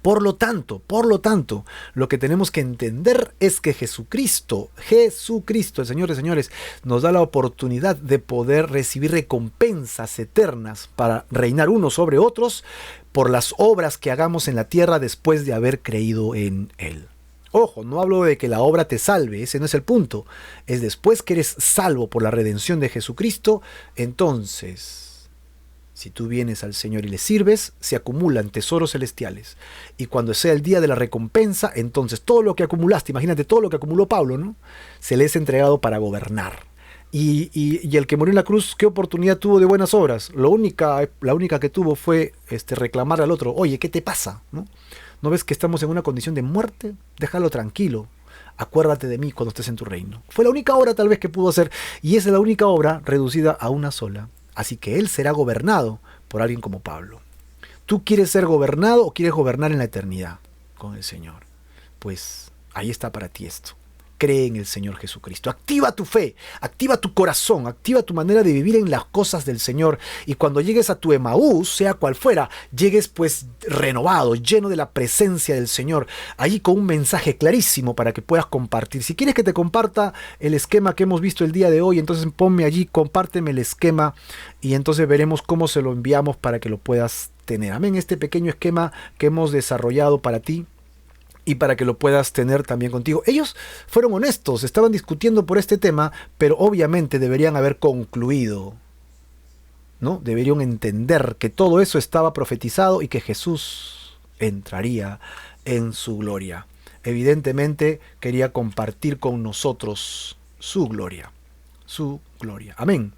Por lo tanto, lo que tenemos que entender es que Jesucristo, el Señor de señores, nos da la oportunidad de poder recibir recompensas eternas para reinar unos sobre otros por las obras que hagamos en la tierra después de haber creído en Él. Ojo, no hablo de que la obra te salve, ese no es el punto. Es después que eres salvo por la redención de Jesucristo, entonces, si tú vienes al Señor y le sirves, se acumulan tesoros celestiales. Y cuando sea el día de la recompensa, entonces todo lo que acumulaste, imagínate todo lo que acumuló Pablo, ¿no? Se le es entregado para gobernar. Y el que murió en la cruz, ¿qué oportunidad tuvo de buenas obras? La única que tuvo fue reclamar al otro, oye, ¿qué te pasa? ¿No ves que estamos en una condición de muerte? Déjalo tranquilo. Acuérdate de mí cuando estés en tu reino. Fue la única obra tal vez que pudo hacer, y es la única obra reducida a una sola. Así que él será gobernado por alguien como Pablo. ¿Tú quieres ser gobernado o quieres gobernar en la eternidad con el Señor? Pues ahí está para ti esto. Cree en el Señor Jesucristo. Activa tu fe, activa tu corazón, activa tu manera de vivir en las cosas del Señor. Y cuando llegues a tu Emaús, sea cual fuera, llegues pues renovado, lleno de la presencia del Señor. Allí con un mensaje clarísimo para que puedas compartir. Si quieres que te comparta el esquema que hemos visto el día de hoy, entonces ponme allí, compárteme el esquema y entonces veremos cómo se lo enviamos para que lo puedas tener. Amén, este pequeño esquema que hemos desarrollado para ti y para que lo puedas tener también contigo. Ellos fueron honestos, estaban discutiendo por este tema, pero obviamente deberían haber concluido, ¿no? Deberían entender que todo eso estaba profetizado y que Jesús entraría en su gloria. Evidentemente quería compartir con nosotros su gloria. Su gloria. Amén.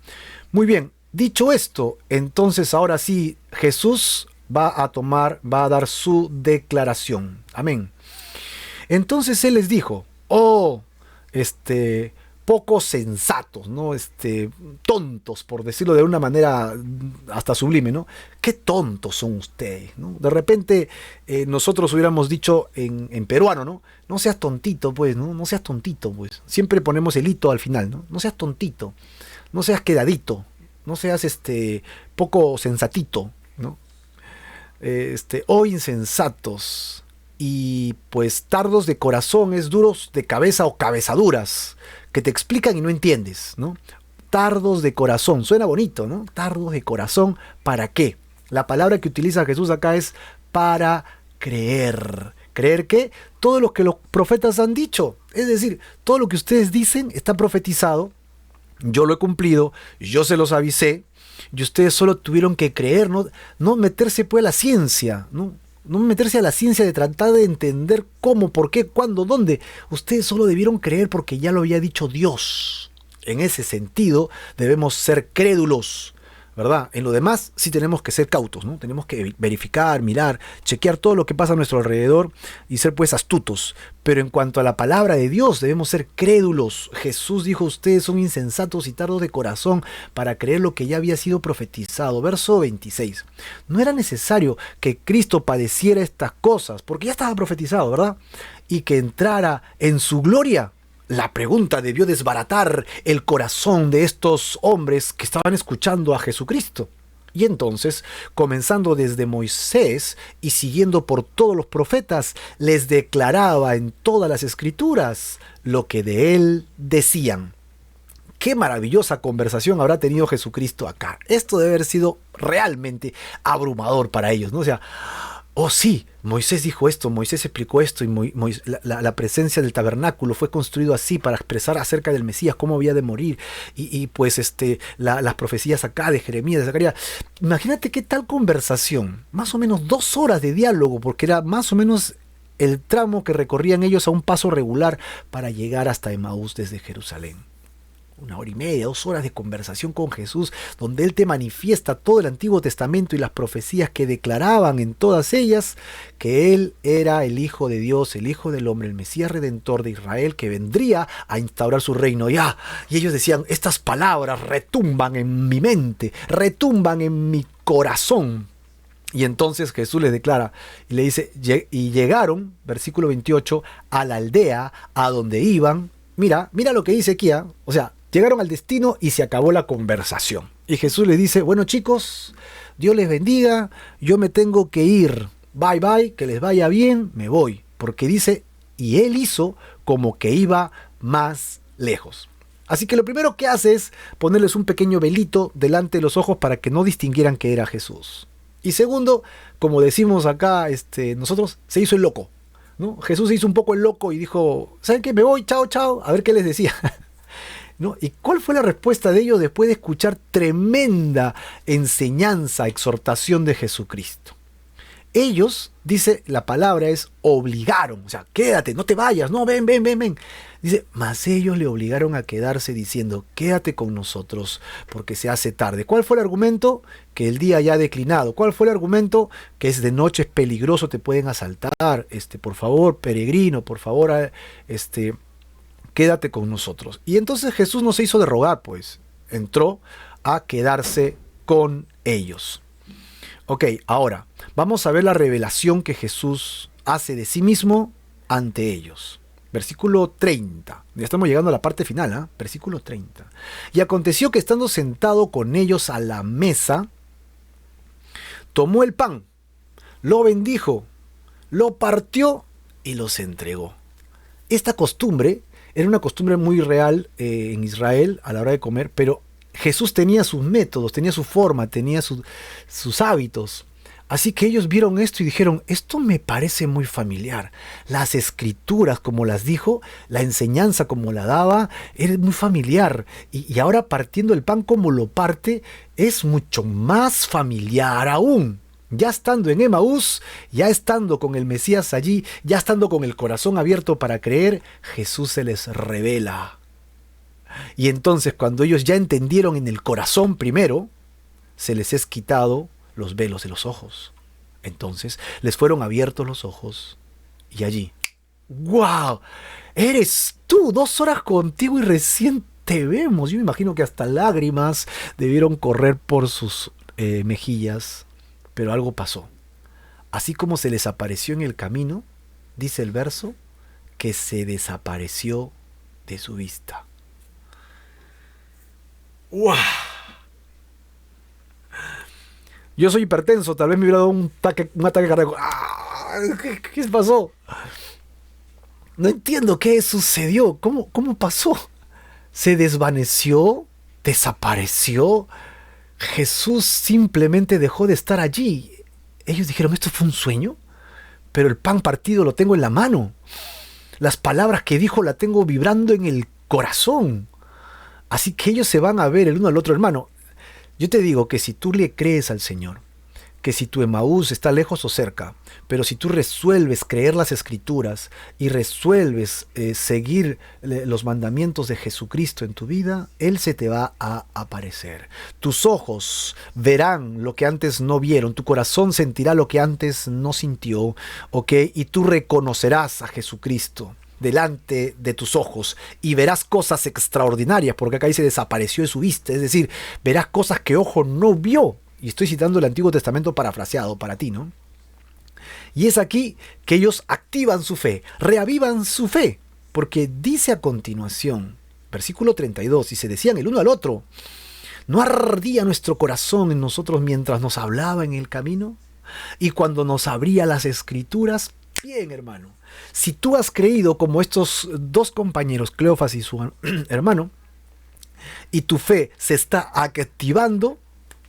Muy bien, dicho esto, entonces ahora sí, Jesús va a dar su declaración. Amén. Entonces él les dijo, pocos sensatos, ¿no? Tontos, por decirlo de una manera hasta sublime, ¿no? Qué tontos son ustedes, ¿no? De repente nosotros hubiéramos dicho en peruano, ¿no? No seas tontito, pues, ¿no? No seas tontito, pues. Siempre ponemos el hito al final, ¿no? No seas tontito, no seas quedadito, no seas poco sensatito, ¿no? Insensatos. Y pues tardos de corazón es duros de cabeza o cabezaduras, que te explican y no entiendes, ¿no? Tardos de corazón, suena bonito, ¿no? Tardos de corazón, ¿para qué? La palabra que utiliza Jesús acá es para creer. ¿Creer qué? Todo lo que los profetas han dicho, es decir, todo lo que ustedes dicen está profetizado, yo lo he cumplido, yo se los avisé, y ustedes solo tuvieron que creer, no meterse pues a la ciencia, no meterse a la ciencia de tratar de entender cómo, por qué, cuándo, dónde. Ustedes solo debieron creer porque ya lo había dicho Dios. En ese sentido, debemos ser crédulos, ¿verdad? En lo demás sí tenemos que ser cautos, ¿no? Tenemos que verificar, mirar, chequear todo lo que pasa a nuestro alrededor y ser pues astutos. Pero en cuanto a la palabra de Dios, debemos ser crédulos. Jesús dijo, ustedes son insensatos y tardos de corazón para creer lo que ya había sido profetizado. Verso 26. No era necesario que Cristo padeciera estas cosas, porque ya estaba profetizado, ¿verdad? Y que entrara en su gloria. La pregunta debió desbaratar el corazón de estos hombres que estaban escuchando a Jesucristo. Y entonces, comenzando desde Moisés y siguiendo por todos los profetas, les declaraba en todas las escrituras lo que de él decían. Qué maravillosa conversación habrá tenido Jesucristo acá. Esto debe haber sido realmente abrumador para ellos, ¿no? O sea, oh sí, Moisés dijo esto, Moisés explicó esto, y la presencia del tabernáculo fue construido así para expresar acerca del Mesías, cómo había de morir, y pues las profecías acá de Jeremías, de Zacarías. Imagínate qué tal conversación, más o menos 2 horas de diálogo, porque era más o menos el tramo que recorrían ellos a un paso regular para llegar hasta Emaús desde Jerusalén. 1 hora y media, 2 horas de conversación con Jesús, donde Él te manifiesta todo el Antiguo Testamento y las profecías que declaraban en todas ellas que Él era el Hijo de Dios, el Hijo del Hombre, el Mesías Redentor de Israel, que vendría a instaurar su reino. Y ellos decían, estas palabras retumban en mi mente, retumban en mi corazón. Y entonces Jesús les declara y le dice, y llegaron, versículo 28, a la aldea a donde iban. Mira lo que dice aquí, o sea, llegaron al destino y se acabó la conversación. Y Jesús les dice, bueno chicos, Dios les bendiga, yo me tengo que ir. Bye bye, que les vaya bien, me voy. Porque dice, y él hizo como que iba más lejos. Así que lo primero que hace es ponerles un pequeño velito delante de los ojos para que no distinguieran que era Jesús. Y segundo, como decimos acá nosotros, se hizo el loco, ¿no? Jesús se hizo un poco el loco y dijo, ¿saben qué? Me voy, chao, chao, a ver qué les decía. ¿No? ¿Y cuál fue la respuesta de ellos después de escuchar tremenda enseñanza, exhortación de Jesucristo? Ellos, dice la palabra, obligaron, o sea, quédate, no te vayas, no, ven. Dice, mas ellos le obligaron a quedarse diciendo, quédate con nosotros porque se hace tarde. ¿Cuál fue el argumento? Que el día ya ha declinado. ¿Cuál fue el argumento? Que es de noche, es peligroso, te pueden asaltar, por favor, peregrino, por favor, quédate con nosotros. Y entonces Jesús no se hizo de rogar, pues entró a quedarse con ellos. Ok, ahora vamos a ver la revelación que Jesús hace de sí mismo ante ellos. Versículo 30. Ya estamos llegando a la parte final, versículo 30. Y aconteció que estando sentado con ellos a la mesa, tomó el pan, lo bendijo, lo partió y los entregó. Esta costumbre era una costumbre muy real en Israel a la hora de comer, pero Jesús tenía sus métodos, tenía su forma, tenía sus hábitos. Así que ellos vieron esto y dijeron, esto me parece muy familiar. Las escrituras, como las dijo, la enseñanza como la daba, era muy familiar. Y ahora partiendo el pan como lo parte, es mucho más familiar aún. Ya estando en Emaús, ya estando con el Mesías allí, ya estando con el corazón abierto para creer, Jesús se les revela. Y entonces cuando ellos ya entendieron en el corazón primero, se les es quitado los velos de los ojos. Entonces les fueron abiertos los ojos y allí, ¡wow! Eres tú, 2 horas contigo y recién te vemos. Yo me imagino que hasta lágrimas debieron correr por sus mejillas, pero algo pasó. Así como se les apareció en el camino, dice el verso, que se desapareció de su vista. ¡Wow! Yo soy hipertenso, tal vez me hubiera dado un ataque cardíaco. ¿Qué pasó? No entiendo qué sucedió. ¿Cómo pasó? ¿Se desvaneció? ¿Desapareció? Jesús simplemente dejó de estar allí. Ellos dijeron, ¿esto fue un sueño? Pero el pan partido lo tengo en la mano. Las palabras que dijo la tengo vibrando en el corazón. Así que ellos se van a ver el uno al otro, hermano. Yo te digo que si tú le crees al Señor, que si tu Emaús está lejos o cerca, pero si tú resuelves creer las Escrituras y resuelves seguir los mandamientos de Jesucristo en tu vida, Él se te va a aparecer. Tus ojos verán lo que antes no vieron, tu corazón sentirá lo que antes no sintió, ¿ok? Y tú reconocerás a Jesucristo delante de tus ojos y verás cosas extraordinarias, porque acá dice desapareció de su vista, es decir, verás cosas que ojo no vio. Y estoy citando el Antiguo Testamento parafraseado para ti, ¿no? Y es aquí que ellos activan su fe, reavivan su fe, porque dice a continuación, versículo 32, y se decían el uno al otro, ¿no ardía nuestro corazón en nosotros mientras nos hablaba en el camino? Y cuando nos abría las Escrituras, bien, hermano, si tú has creído como estos dos compañeros, Cleofas y su hermano, y tu fe se está activando,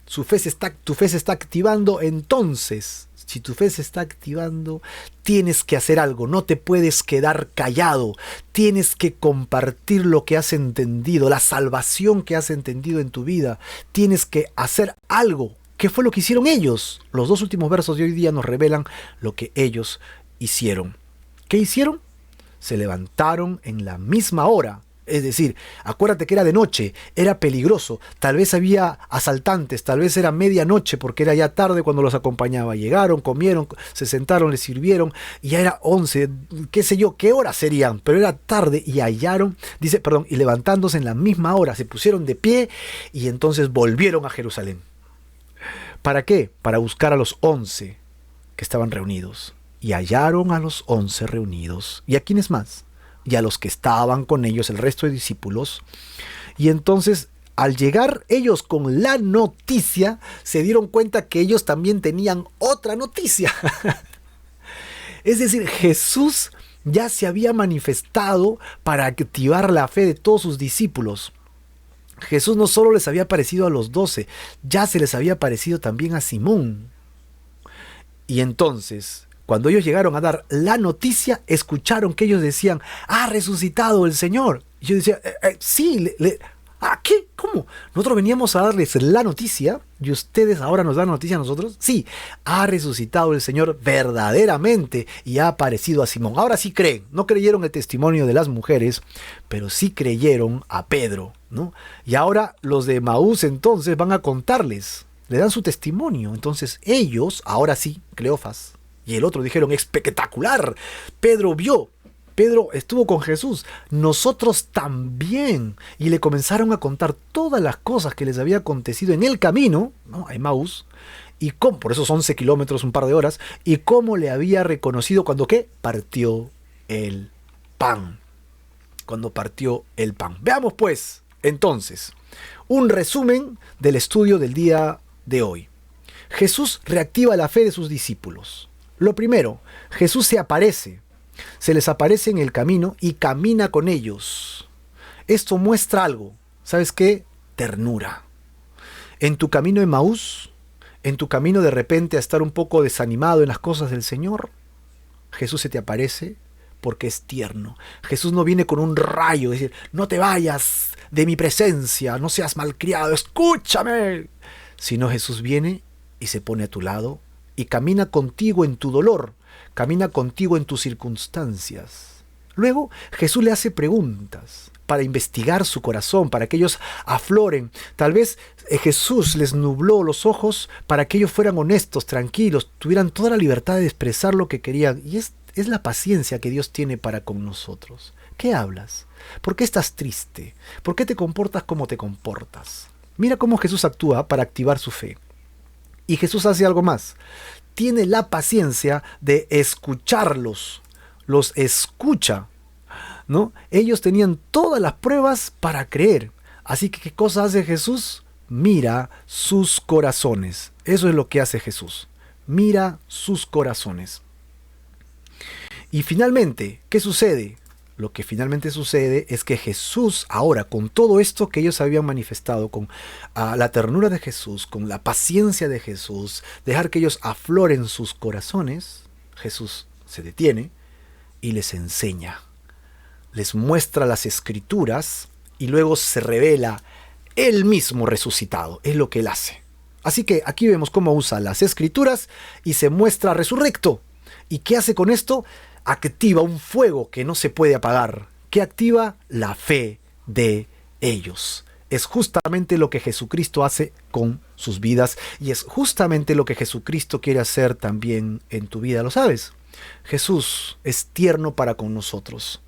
tu fe se está activando, entonces, si tu fe se está activando, tienes que hacer algo, no te puedes quedar callado, tienes que compartir lo que has entendido, la salvación que has entendido en tu vida, tienes que hacer algo. ¿Qué fue lo que hicieron ellos? Los dos últimos versos de hoy día nos revelan lo que ellos hicieron. ¿Qué hicieron? Se levantaron en la misma hora. Es decir, acuérdate que era de noche, era peligroso, tal vez había asaltantes, tal vez era medianoche porque era ya tarde cuando los acompañaba. Llegaron, comieron, se sentaron, les sirvieron y ya era 11, qué sé yo, qué horas serían, pero era tarde y hallaron, y levantándose en la misma hora, se pusieron de pie y entonces volvieron a Jerusalén. ¿Para qué? Para buscar a los 11 que estaban reunidos. Y hallaron a los 11 reunidos. ¿Y a quiénes más? Y a los que estaban con ellos, el resto de discípulos. Y entonces, al llegar ellos con la noticia, se dieron cuenta que ellos también tenían otra noticia. Es decir, Jesús ya se había manifestado para activar la fe de todos sus discípulos. Jesús no solo les había aparecido a los 12, ya se les había aparecido también a Simón. Y entonces, cuando ellos llegaron a dar la noticia, escucharon que ellos decían, ha resucitado el Señor. Y yo decía, sí, ¿a qué? ¿Cómo? Nosotros veníamos a darles la noticia y ustedes ahora nos dan la noticia a nosotros. Sí, ha resucitado el Señor verdaderamente y ha aparecido a Simón. Ahora sí creen, no creyeron el testimonio de las mujeres, pero sí creyeron a Pedro, ¿no? Y ahora los de Emaús entonces van a contarles, le dan su testimonio. Entonces ellos, ahora sí, Cleofas y el otro dijeron, espectacular, Pedro estuvo con Jesús, nosotros también. Y le comenzaron a contar todas las cosas que les había acontecido en el camino, ¿no?, a Emaús, y cómo, por esos 11 kilómetros, un par de horas, y cómo le había reconocido cuando ¿qué? Partió el pan. Cuando partió el pan. Veamos pues, entonces, un resumen del estudio del día de hoy. Jesús reactiva la fe de sus discípulos. Lo primero, Jesús se les aparece en el camino y camina con ellos. Esto muestra algo, ¿sabes qué? Ternura. En tu camino Emaús, en tu camino de repente a estar un poco desanimado en las cosas del Señor, Jesús se te aparece porque es tierno. Jesús no viene con un rayo, es decir, no te vayas de mi presencia, no seas malcriado, escúchame. Sino Jesús viene y se pone a tu lado y camina contigo en tu dolor, camina contigo en tus circunstancias. Luego Jesús le hace preguntas para investigar su corazón, para que ellos afloren. Tal vez Jesús les nubló los ojos para que ellos fueran honestos, tranquilos, tuvieran toda la libertad de expresar lo que querían. Y es la paciencia que Dios tiene para con nosotros. ¿Qué hablas? ¿Por qué estás triste? ¿Por qué te comportas como te comportas? Mira cómo Jesús actúa para activar su fe. Y Jesús hace algo más. Tiene la paciencia de escucharlos. Los escucha, ¿no? Ellos tenían todas las pruebas para creer. Así que, ¿qué cosa hace Jesús? Mira sus corazones. Eso es lo que hace Jesús. Mira sus corazones. Y finalmente, ¿qué sucede? Lo que finalmente sucede es que Jesús, ahora con todo esto que ellos habían manifestado, con la ternura de Jesús, con la paciencia de Jesús, dejar que ellos afloren sus corazones, Jesús se detiene y les enseña, les muestra las Escrituras y luego se revela Él mismo resucitado. Es lo que Él hace. Así que aquí vemos cómo usa las escrituras y se muestra resurrecto. ¿Y qué hace con esto? Activa un fuego que no se puede apagar, que activa la fe de ellos. Es justamente lo que Jesucristo hace con sus vidas y es justamente lo que Jesucristo quiere hacer también en tu vida, ¿lo sabes? Jesús es tierno para con nosotros.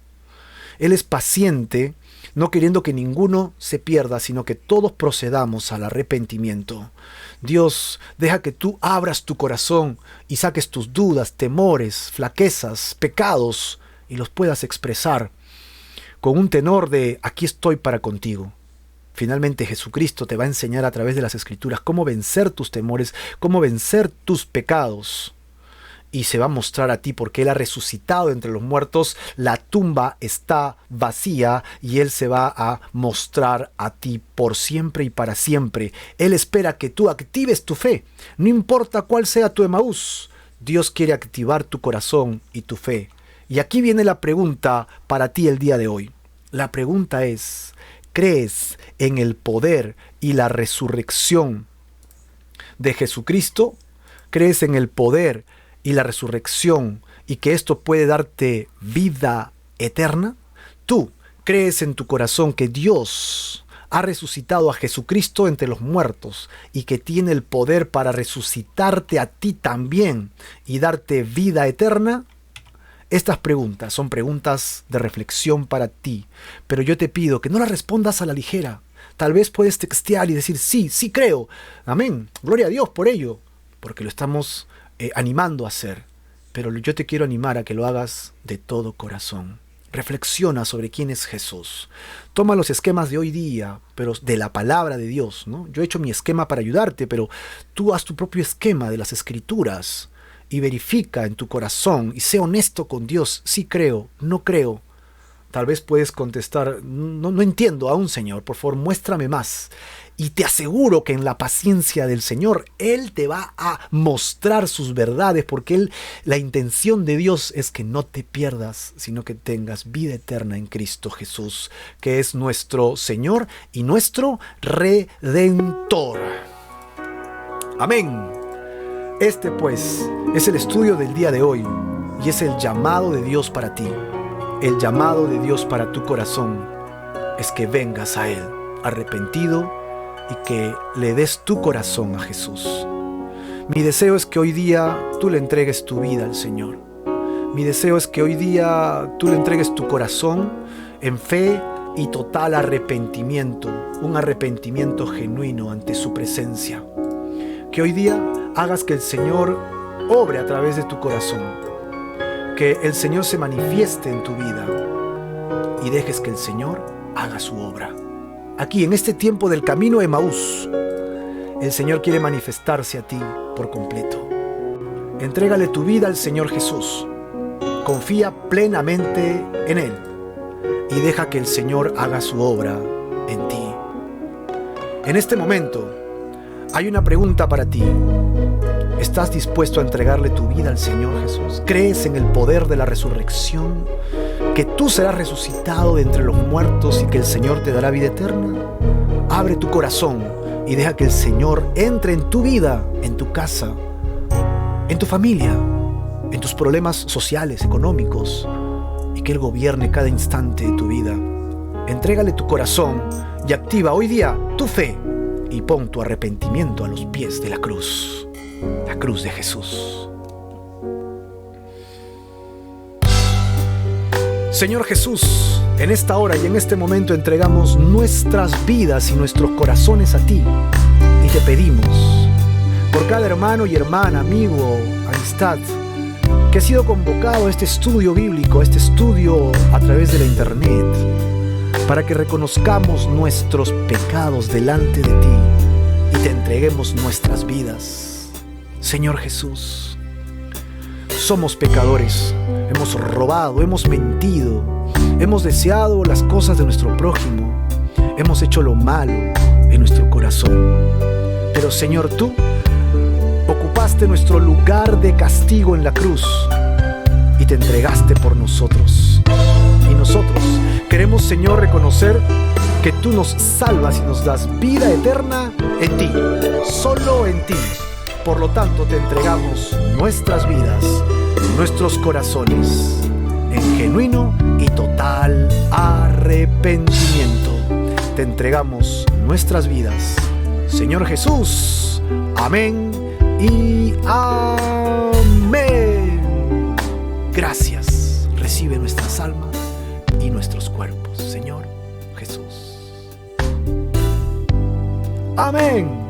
Él es paciente, no queriendo que ninguno se pierda, sino que todos procedamos al arrepentimiento. Dios, deja que tú abras tu corazón y saques tus dudas, temores, flaquezas, pecados y los puedas expresar con un tenor de aquí estoy para contigo. Finalmente Jesucristo te va a enseñar a través de las Escrituras cómo vencer tus temores, cómo vencer tus pecados. Y se va a mostrar a ti porque Él ha resucitado entre los muertos, la tumba está vacía y Él se va a mostrar a ti por siempre y para siempre. Él espera que tú actives tu fe, no importa cuál sea tu Emaús. Dios quiere activar tu corazón y tu fe. Y aquí viene la pregunta para ti el día de hoy. La pregunta es, ¿crees en el poder y la resurrección de Jesucristo? ¿Crees en el poder y la resurrección y que esto puede darte vida eterna? ¿Tú crees en tu corazón que Dios ha resucitado a Jesucristo entre los muertos y que tiene el poder para resucitarte a ti también y darte vida eterna? Estas preguntas son preguntas de reflexión para ti, pero yo te pido que no las respondas a la ligera. Tal vez puedes textear y decir, sí, sí creo, amén, gloria a Dios por ello, porque lo estamos animando a hacer, pero yo te quiero animar a que lo hagas de todo corazón. Reflexiona sobre quién es Jesús. Toma los esquemas de hoy día, pero de la palabra de Dios, ¿no? Yo he hecho mi esquema para ayudarte, pero tú haz tu propio esquema de las Escrituras y verifica en tu corazón y sé honesto con Dios. Sí creo, no creo. Tal vez puedes contestar, no entiendo aún, Señor, por favor, muéstrame más. Y te aseguro que en la paciencia del Señor, Él te va a mostrar sus verdades, porque la intención de Dios es que no te pierdas, sino que tengas vida eterna en Cristo Jesús, que es nuestro Señor y nuestro Redentor. Amén. Este pues es el estudio del día de hoy y es el llamado de Dios para ti. El llamado de Dios para tu corazón es que vengas a Él arrepentido y que le des tu corazón a Jesús. Mi deseo es que hoy día tú le entregues tu vida al Señor. Mi deseo es que hoy día tú le entregues tu corazón en fe y total arrepentimiento, un arrepentimiento genuino ante su presencia. Que hoy día hagas que el Señor obre a través de tu corazón, que el Señor se manifieste en tu vida y dejes que el Señor haga su obra. Aquí, en este tiempo del camino de Emaús, el Señor quiere manifestarse a ti por completo. Entrégale tu vida al Señor Jesús. Confía plenamente en Él y deja que el Señor haga su obra en ti. En este momento, hay una pregunta para ti. ¿Estás dispuesto a entregarle tu vida al Señor Jesús? ¿Crees en el poder de la resurrección? ¿Que tú serás resucitado de entre los muertos y que el Señor te dará vida eterna? Abre tu corazón y deja que el Señor entre en tu vida, en tu casa, en tu familia, en tus problemas sociales, económicos, y que Él gobierne cada instante de tu vida. Entrégale tu corazón y activa hoy día tu fe y pon tu arrepentimiento a los pies de la cruz de Jesús. Señor Jesús, en esta hora y en este momento entregamos nuestras vidas y nuestros corazones a ti y te pedimos por cada hermano y hermana, amigo, amistad que ha sido convocado a este estudio bíblico, a este estudio a través de la internet, para que reconozcamos nuestros pecados delante de ti y te entreguemos nuestras vidas. Señor Jesús, somos pecadores, hemos robado, hemos mentido, hemos deseado las cosas de nuestro prójimo, hemos hecho lo malo en nuestro corazón. Pero Señor, tú ocupaste nuestro lugar de castigo en la cruz y te entregaste por nosotros. Y nosotros queremos, Señor, reconocer que tú nos salvas y nos das vida eterna en ti, solo en ti. Por lo tanto, te entregamos nuestras vidas, nuestros corazones, en genuino y total arrepentimiento. Te entregamos nuestras vidas, Señor Jesús. Amén y amén. Gracias. Recibe nuestras almas y nuestros cuerpos, Señor Jesús. Amén.